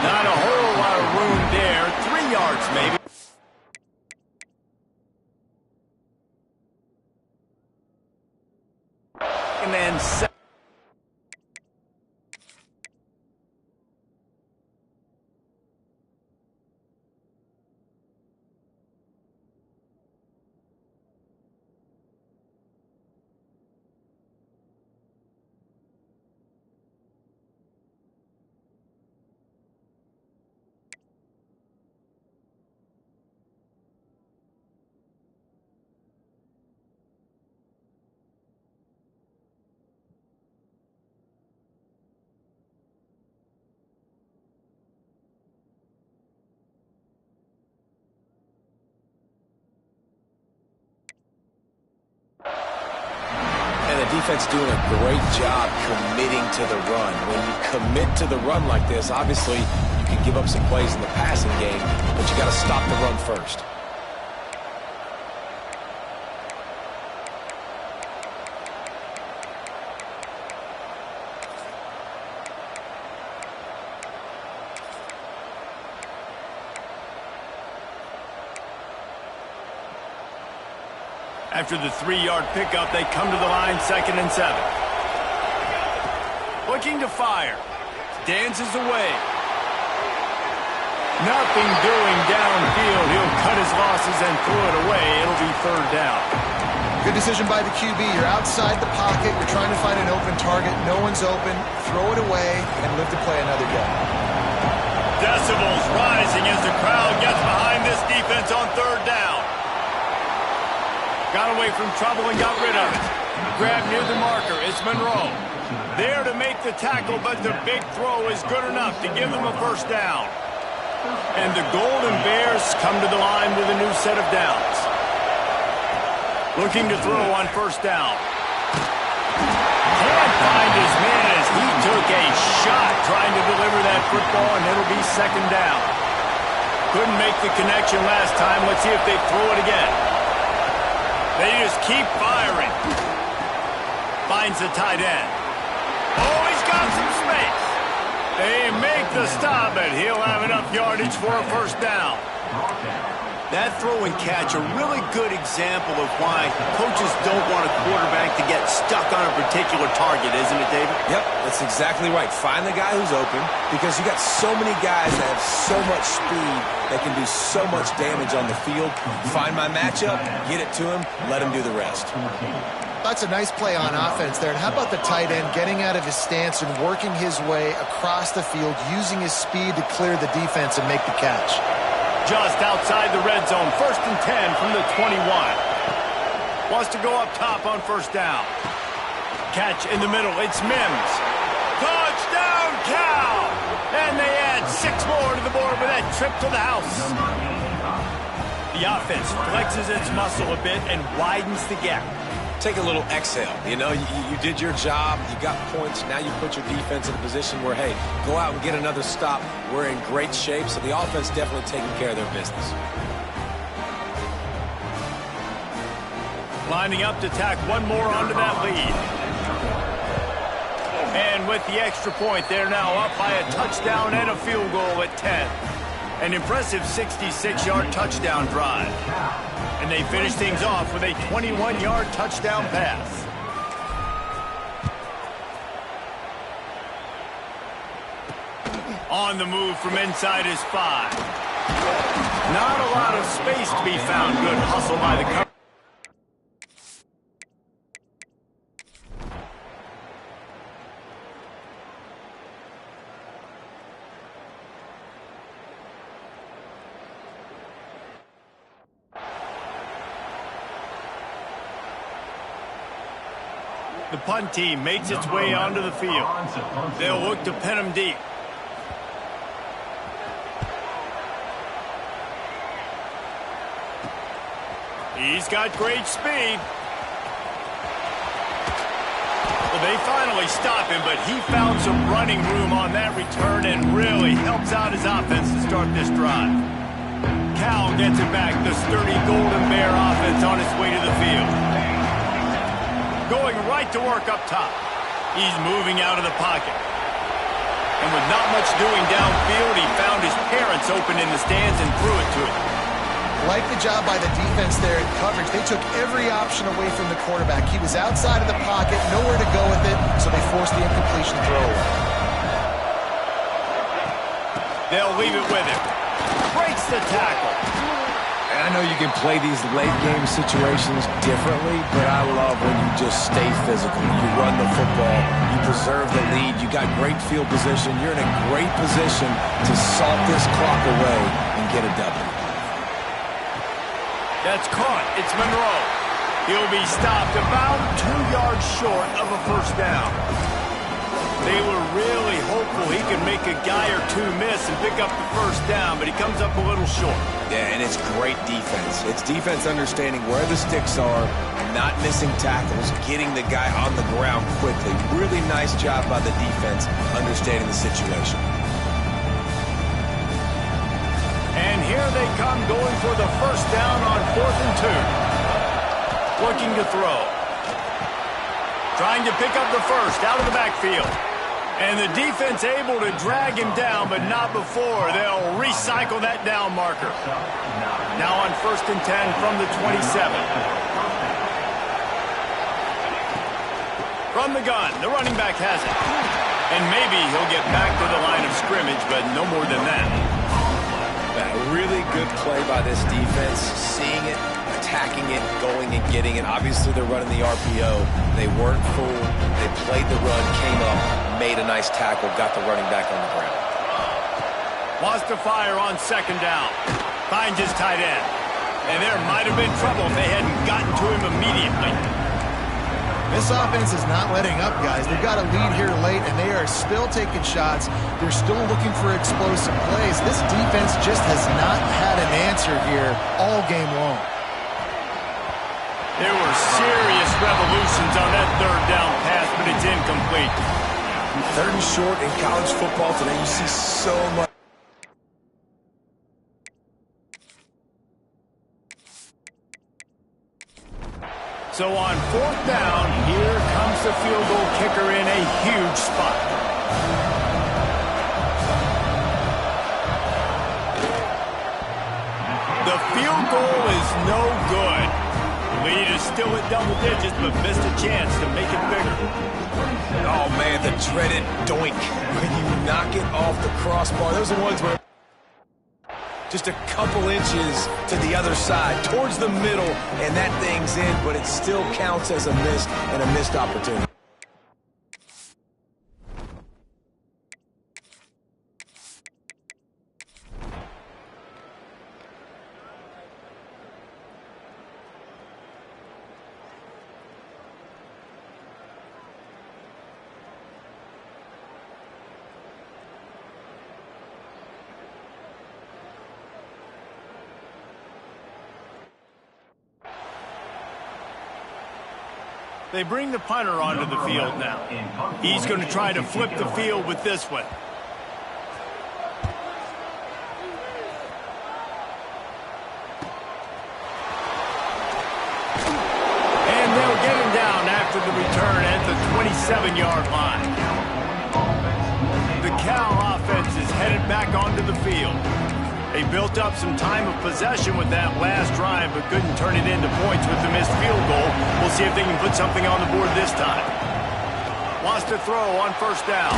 Not a whole lot of room there. 3 yards maybe. And then defense doing a great job committing to the run. When you commit to the run like this, obviously you can give up some plays in the passing game, but you got to stop the run first. After the 3-yard pickup, they come to the line, 2nd and 7. Looking to fire. Dances away. Nothing doing downfield. He'll cut his losses and throw it away. It'll be 3rd down. Good decision by the QB. You're outside the pocket. You're trying to find an open target. No one's open. Throw it away and live to play another day. Decibels rising as the crowd gets behind this defense on 3rd down. Got away from trouble and got rid of it. Grab near the marker. It's Monroe. There to make the tackle, but the big throw is good enough to give them a 1st down. And the Golden Bears come to the line with a new set of downs. Looking to throw on 1st down. Can't find his man as he took a shot trying to deliver that football, and it'll be 2nd down. Couldn't make the connection last time. Let's see if they throw it again. They just keep firing. Finds the tight end. Oh, he's got some space. They make the stop, but he'll have enough yardage for a 1st down. That throw and catch, a really good example of why coaches don't want a quarterback to get stuck on a particular target, isn't it, David? Yep, that's exactly right. Find the guy who's open, because you got so many guys that have so much speed that can do so much damage on the field. Find my matchup, get it to him, let him do the rest. That's a nice play on offense there. And how about the tight end getting out of his stance and working his way across the field, using his speed to clear the defense and make the catch? Just outside the red zone, 1st and 10 from the 21. Wants to go up top on 1st down. Catch in the middle, it's Mims. Touchdown, Cal! And they add 6 more to the board with that trip to the house. The offense flexes its muscle a bit and widens the gap. Take a little exhale. You know, you did your job. You got points. Now you put your defense in a position where, hey, go out and get another stop. We're in great shape, so the offense definitely taking care of their business. Lining up to tack one more onto that lead. And with the extra point, they're now up by a touchdown and a field goal at 10. An impressive 66-yard touchdown drive. And they finish things off with a 21-yard touchdown pass. On the move from inside his 5. Not a lot of space to be found. Good hustle by the cover. The punt team makes its way onto the field. They'll look to pin him deep. He's got great speed. Well, they finally stop him, but he found some running room on that return and really helps out his offense to start this drive. Cal gets it back. The sturdy Golden Bear offense on its way to the field. Going right to work up top. He's moving out of the pocket. And with not much doing downfield, he found his parents open in the stands and threw it to him. Like the job by the defense there in coverage. They took every option away from the quarterback. He was outside of the pocket, nowhere to go with it, so they forced the incompletion throw. They'll leave it with him. Breaks the tackle. And I know you can play these late-game situations differently, but I love when you just stay physical. You run the football. You preserve the lead. You got great field position. You're in a great position to salt this clock away and get a W. That's caught. It's Monroe. He'll be stopped about 2 yards short of a 1st down. They were really hopeful he could make a guy or two miss and pick up the 1st down, but he comes up a little short. Yeah, and it's great defense. It's defense understanding where the sticks are, not missing tackles, getting the guy on the ground quickly. Really nice job by the defense understanding the situation. And here they come, going for the first down on 4th and 2. Looking to throw. Trying to pick up the first out of the backfield. And the defense able to drag him down, but not before. They'll recycle that down marker. Now on 1st and 10 from the 27. From the gun, the running back has it. And maybe he'll get back to the line of scrimmage, but no more than that. A really good play by this defense, seeing it, attacking it, going and getting it. Obviously, they're running the RPO. They weren't fooled. They played the run, came up, made a nice tackle, got the running back on the ground. Wants to fire on 2nd down. Finds his tight end. And there might have been trouble if they hadn't gotten to him immediately. This offense is not letting up, guys. They've got a lead here late, and they are still taking shots. They're still looking for explosive plays. This defense just has not had an answer here all game long. There were serious revolutions on that 3rd down pass, but it's incomplete. 3rd and short in college football today, you see so much. So on 4th down, here comes the field goal kicker in a huge spot. The field goal is no good. Lead is still at double digits, but missed a chance to make it bigger. Oh, man, the dreaded doink. When you knock it off the crossbar, those are the ones where just a couple inches to the other side, towards the middle, and that thing's in, but it still counts as a missed and a missed opportunity. They bring the punter onto the field now. He's going to try to flip the field with this one. And they'll get him down after the return at the 27-yard line. The Cal offense is headed back onto the field. They built up some time of possession with that last drive, but couldn't turn it into points with the missed field goal. We'll see if they can put something on the board this time. Wants to throw on 1st down.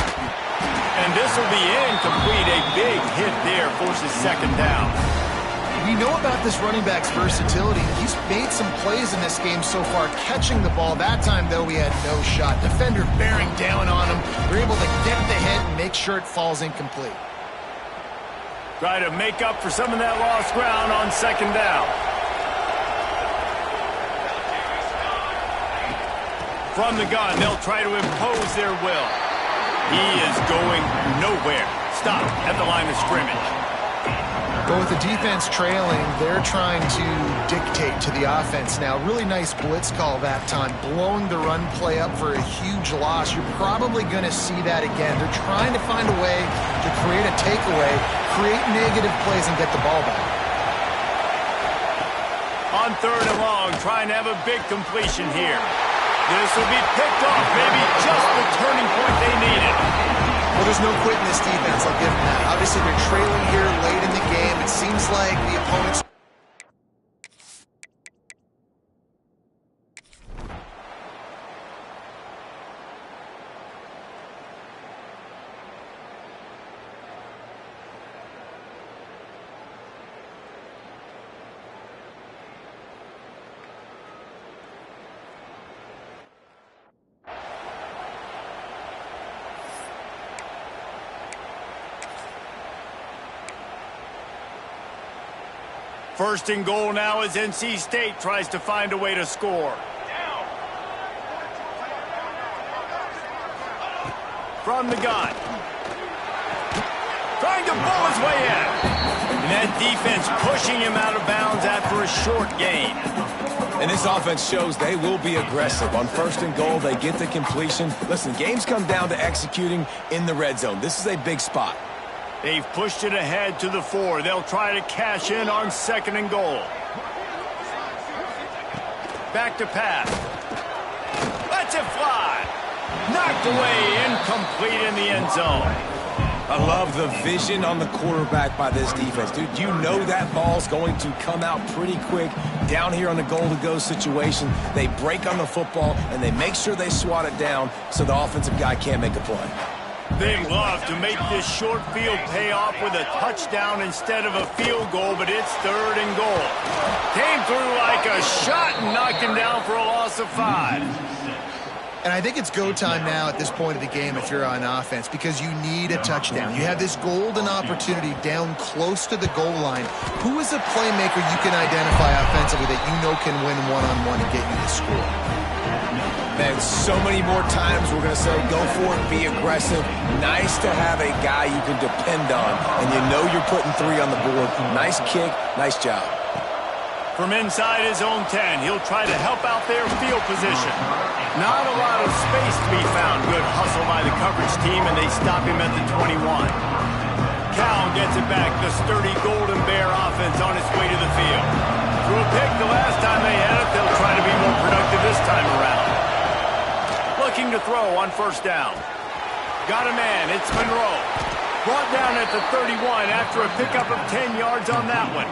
And this will be incomplete. A big hit there forces 2nd down. We know about this running back's versatility. He's made some plays in this game so far, catching the ball. That time, though, he had no shot. Defender bearing down on him. They're able to get the hit and make sure it falls incomplete. Try to make up for some of that lost ground on 2nd down. From the gun, they'll try to impose their will. He is going nowhere. Stop at the line of scrimmage. But with the defense trailing, they're trying to dictate to the offense now. Really nice blitz call that time, blowing the run play up for a huge loss. You're probably going to see that again. They're trying to find a way to create a takeaway, create negative plays, and get the ball back. On 3rd and long, trying to have a big completion here. This will be picked off, maybe just the turning point they needed. Well, there's no quitting this defense, I'll give them that. Obviously, they're trailing here late in the game. It seems like the opponents... First and goal now as NC State tries to find a way to score. From the gun. Trying to pull his way in. And that defense pushing him out of bounds after a short gain. And this offense shows they will be aggressive. On 1st and goal, they get the completion. Listen, games come down to executing in the red zone. This is a big spot. They've pushed it ahead to the 4. They'll try to cash in on 2nd and goal. Back to pass. Lets it fly. Knocked away, incomplete in the end zone. I love the vision on the quarterback by this defense. Dude, you know that ball's going to come out pretty quick down here on the goal-to-go situation. They break on the football, and they make sure they swat it down so the offensive guy can't make a play. They love to make this short field pay off with a touchdown instead of a field goal, but it's 3rd and goal. Came through like a shot and knocked him down for a loss of 5. And I think it's go time now at this point of the game if you're on offense, because you need a touchdown. You have this golden opportunity down close to the goal line. Who is a playmaker you can identify offensively that you know can win one-on-one and get you the score? Man, so many more times we're going to say go for it, be aggressive. Nice to have a guy you can depend on, and you know you're putting 3 on the board. Nice kick, nice job. From inside his own 10, he'll try to help out their field position. Not a lot of space to be found. Good hustle by the coverage team, and they stop him at the 21. Cal gets it back. The sturdy Golden Bear offense on its way to the field. Threw a pick the last time they had it. They'll try to be more productive this time around. Looking to throw on 1st down. Got a man. It's Monroe. Brought down at the 31 after a pickup of 10 yards on that one.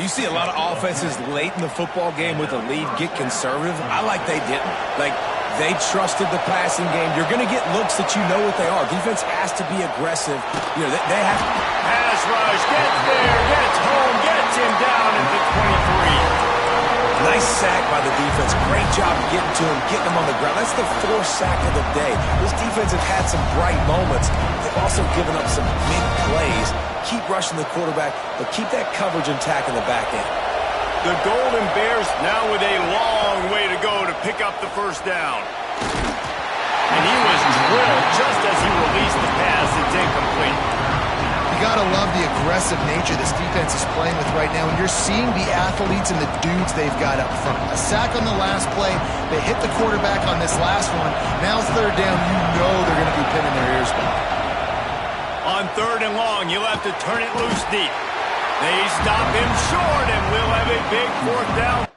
You see a lot of offenses late in the football game with a lead get conservative. I like they didn't. Like, they trusted the passing game. You're going to get looks that you know what they are. Defense has to be aggressive. You know, they have to. Pass rush, gets there, gets home, gets him down at the 23. Nice sack by the defense. Great job getting to him, getting him on the ground. That's the 4th sack of the day. This defense has had some bright moments. They've also given up some big plays. Keep rushing the quarterback, but keep that coverage intact in the back end. The Golden Bears now with a long way to go to pick up the 1st down. And he was drilled just as he released the pass. It's incomplete. You got to love the aggressive nature this defense is playing with right now, and you're seeing the athletes and the dudes they've got up front. A sack on the last play. They hit the quarterback on this last one. Now 3rd down, you know they're going to be pinning their ears back. On 3rd and long, you'll have to turn it loose deep. They stop him short, and we'll have a big 4th down.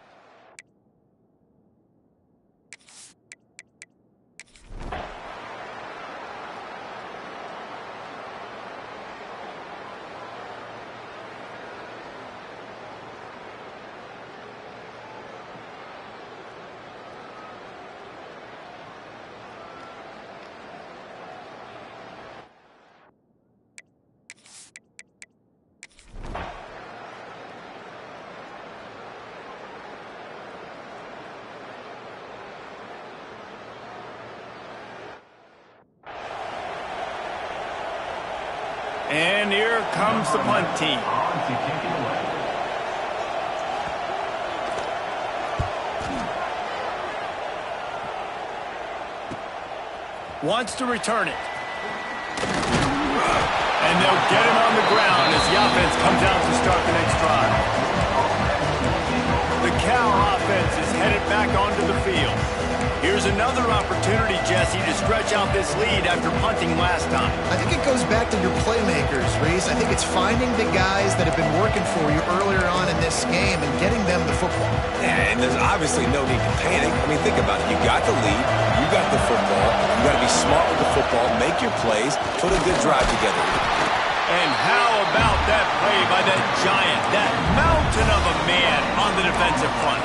And here comes the punt team. Wants to return it. And they'll get him on the ground as the offense comes out to start the next drive. The Cal offense is headed back onto the field. Here's another opportunity, Jesse, to stretch out this lead after punting last time. I think it goes back to your playmakers, Reese. I think it's finding the guys that have been working for you earlier on in this game and getting them the football. Yeah, and there's obviously no need to panic. I mean, think about it. You got the lead. You got the football. You got to be smart with the football, make your plays, put a good drive together. And how about that play by that giant, that mountain of a man on the defensive front?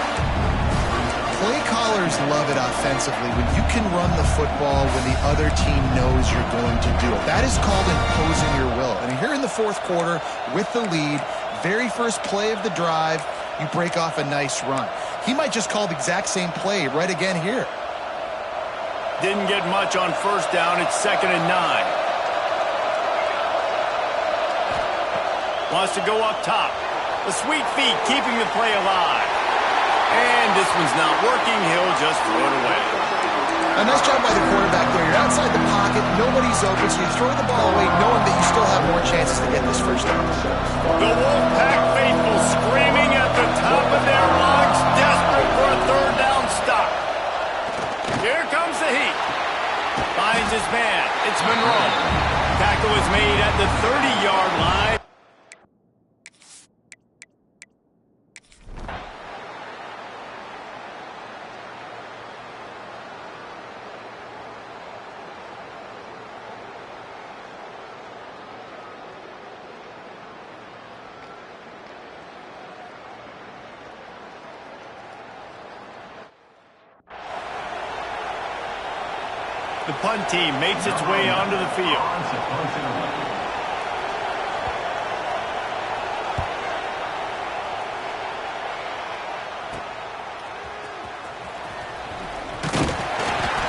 Play callers love it offensively when you can run the football when the other team knows you're going to do it. That is called imposing your will. And here in the 4th quarter with the lead, very first play of the drive, you break off a nice run. He might just call the exact same play right again here. Didn't get much on 1st down. It's 2nd and 9. Wants to go up top. The sweet feet keeping the play alive. And this one's not working. He'll just throw it away. A nice job by the quarterback there. You're outside the pocket. Nobody he's open, so you throw the ball away knowing that you still have more chances to get this first down. The Wolfpack faithful screaming at the top of their lungs, desperate for a third down stop. Here comes the heat. Finds his man. It's Monroe. Tackle is made at the 30-yard line. The punt team makes its way onto the field.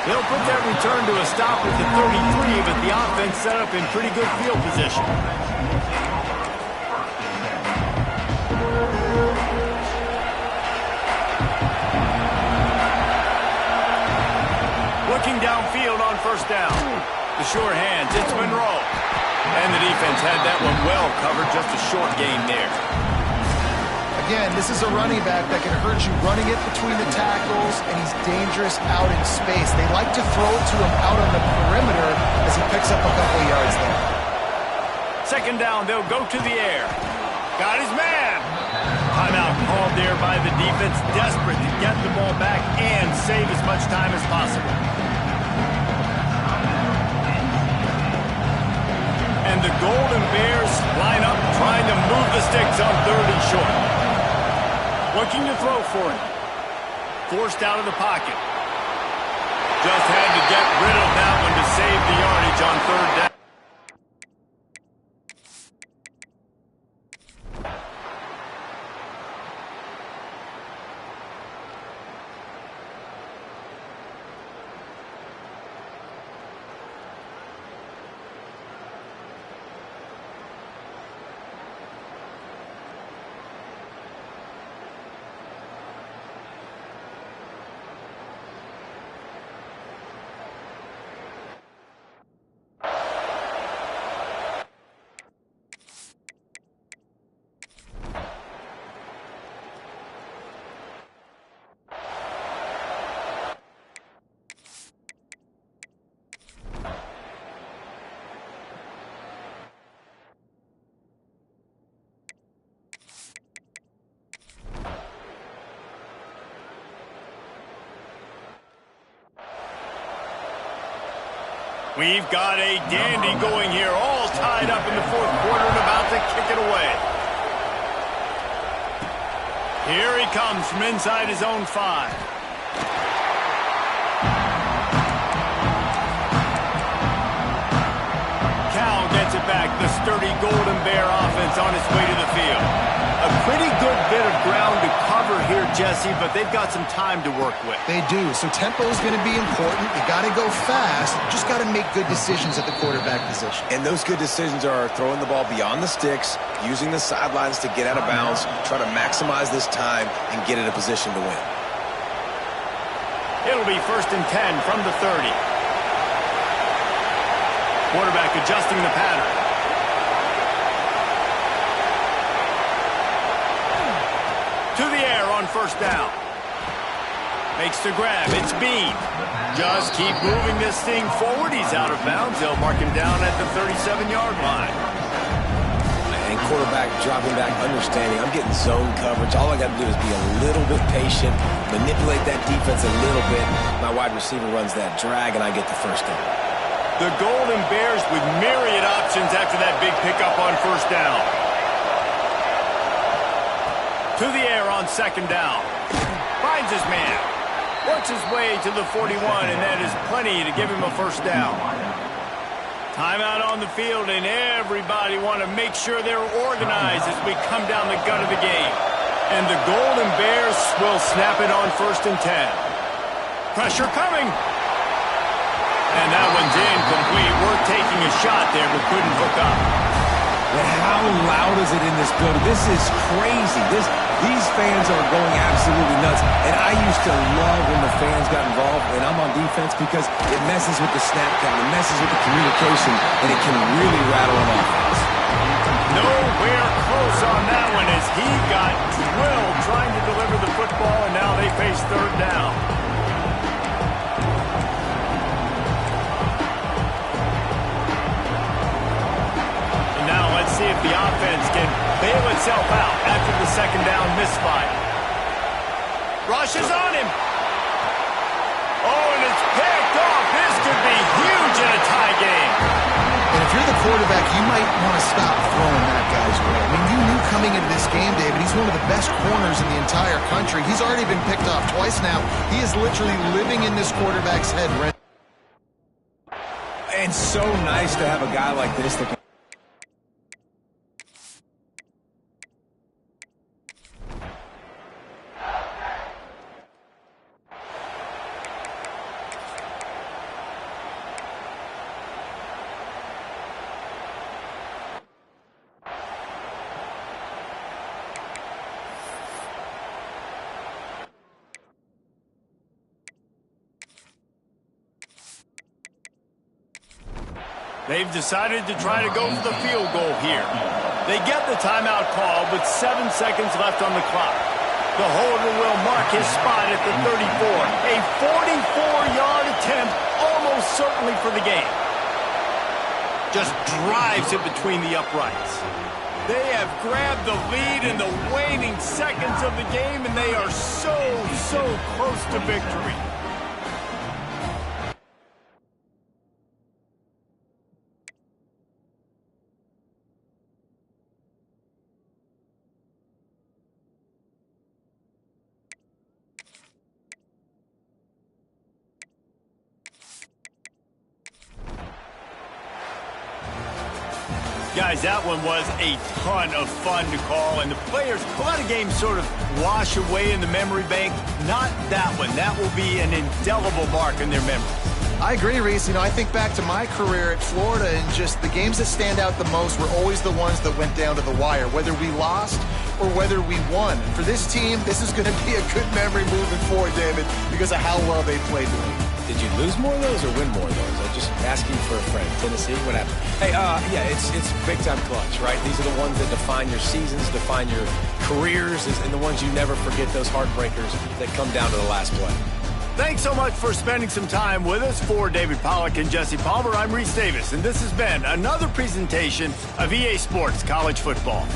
They'll put that return to a stop at the 33, but the offense set up in pretty good field position. Looking downfield on first down. The sure hands, it's Monroe. And the defense had that one well covered, just a short gain there. Again, this is a running back that can hurt you running it between the tackles, and he's dangerous out in space. They like to throw it to him out on the perimeter as he picks up a couple of yards there. Second down, they'll go to the air. Got his man. Timeout called there by the defense, desperate to get the ball back and save as much time as possible. And the Golden Bears line up trying to move the sticks on 3rd and short. Looking to throw for it. Forced out of the pocket. Just had to get rid of that one to save the yardage on 3rd down. We've got a dandy going here, all tied up in the 4th quarter and about to kick it away. Here he comes from inside his own 5. Cal gets it back, the sturdy Golden Bear offense on its way to the field. A pretty good bit of ground to cover here, Jesse, but they've got some time to work with. They do, so tempo is going to be important. You got to go fast. Just got to make good decisions at the quarterback position. And those good decisions are throwing the ball beyond the sticks, using the sidelines to get out of bounds, try to maximize this time and get in a position to win. It'll be 1st and 10 from the 30. Quarterback adjusting the pattern. To the air on 1st down. Makes the grab. It's Bean. Just keep moving this thing forward. He's out of bounds. They'll mark him down at the 37-yard line. And quarterback dropping back, understanding I'm getting zone coverage. All I got to do is be a little bit patient, manipulate that defense a little bit. My wide receiver runs that drag, and I get the 1st down. The Golden Bears with myriad options after that big pickup on 1st down. To the air on 2nd down. Finds his man. Works his way to the 41, and that is plenty to give him a 1st down. Timeout on the field, and everybody want to make sure they're organized as we come down the gut of the game. And the Golden Bears will snap it on 1st and 10. Pressure coming. And that one's incomplete. We're taking a shot there, but couldn't hook up. And how loud is it in this building? This is crazy. These fans are going absolutely nuts. And I used to love when the fans got involved when I'm on defense because it messes with the snap count, it messes with the communication, and it can really rattle an offense. Nowhere close on that one as he got drilled trying to deliver the football, and now they face third down. Let's see if the offense can bail itself out after the second down misfire. Rushes on him. Oh, and it's picked off. This could be huge in a tie game. And if you're the quarterback, you might want to stop throwing that guy's way. I mean, you knew coming into this game, David, he's one of the best corners in the entire country. He's already been picked off twice now. He is literally living in this quarterback's head. And so nice to have a guy like this that can They've decided to try to go for the field goal here. They get the timeout call with 7 seconds left on the clock. The holder will mark his spot at the 34. A 44-yard attempt, almost certainly for the game. Just drives it between the uprights. They have grabbed the lead in the waning seconds of the game, and they are so close to victory. Guys, that one was a ton of fun to call, and the players, a lot of games sort of wash away in the memory bank. Not that one. That will be an indelible mark in their memory. I agree, Reese. You know, I think back to my career at Florida, and just the games that stand out the most were always the ones that went down to the wire, whether we lost or whether we won. And for this team, this is going to be a good memory moving forward, David, because of how well they played today. Did you lose more of those or win more of those? I'm just asking for a friend. Tennessee, what happened? Hey, yeah, it's big-time clutch, right? These are the ones that define your seasons, define your careers, and the ones you never forget, those heartbreakers that come down to the last play. Thanks so much for spending some time with us. For David Pollack and Jesse Palmer, I'm Reese Davis, and this has been another presentation of EA Sports College Football.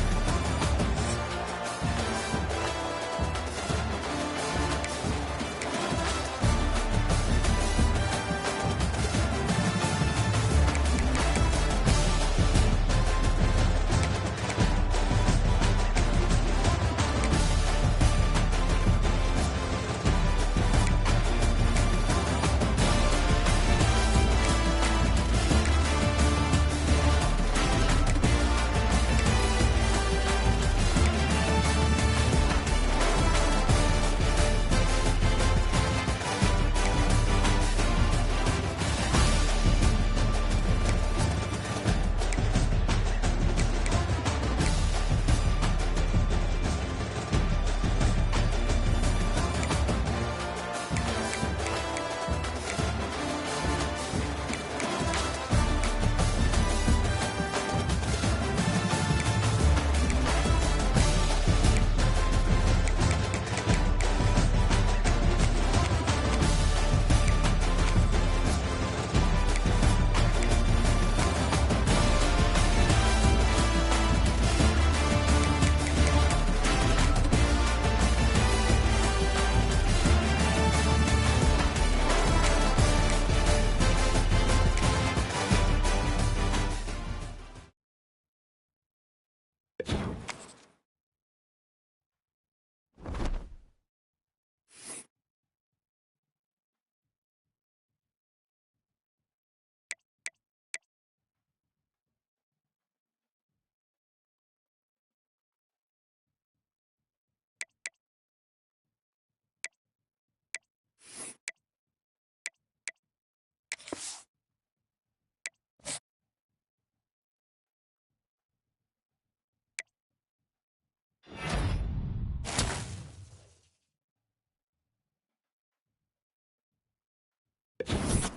it.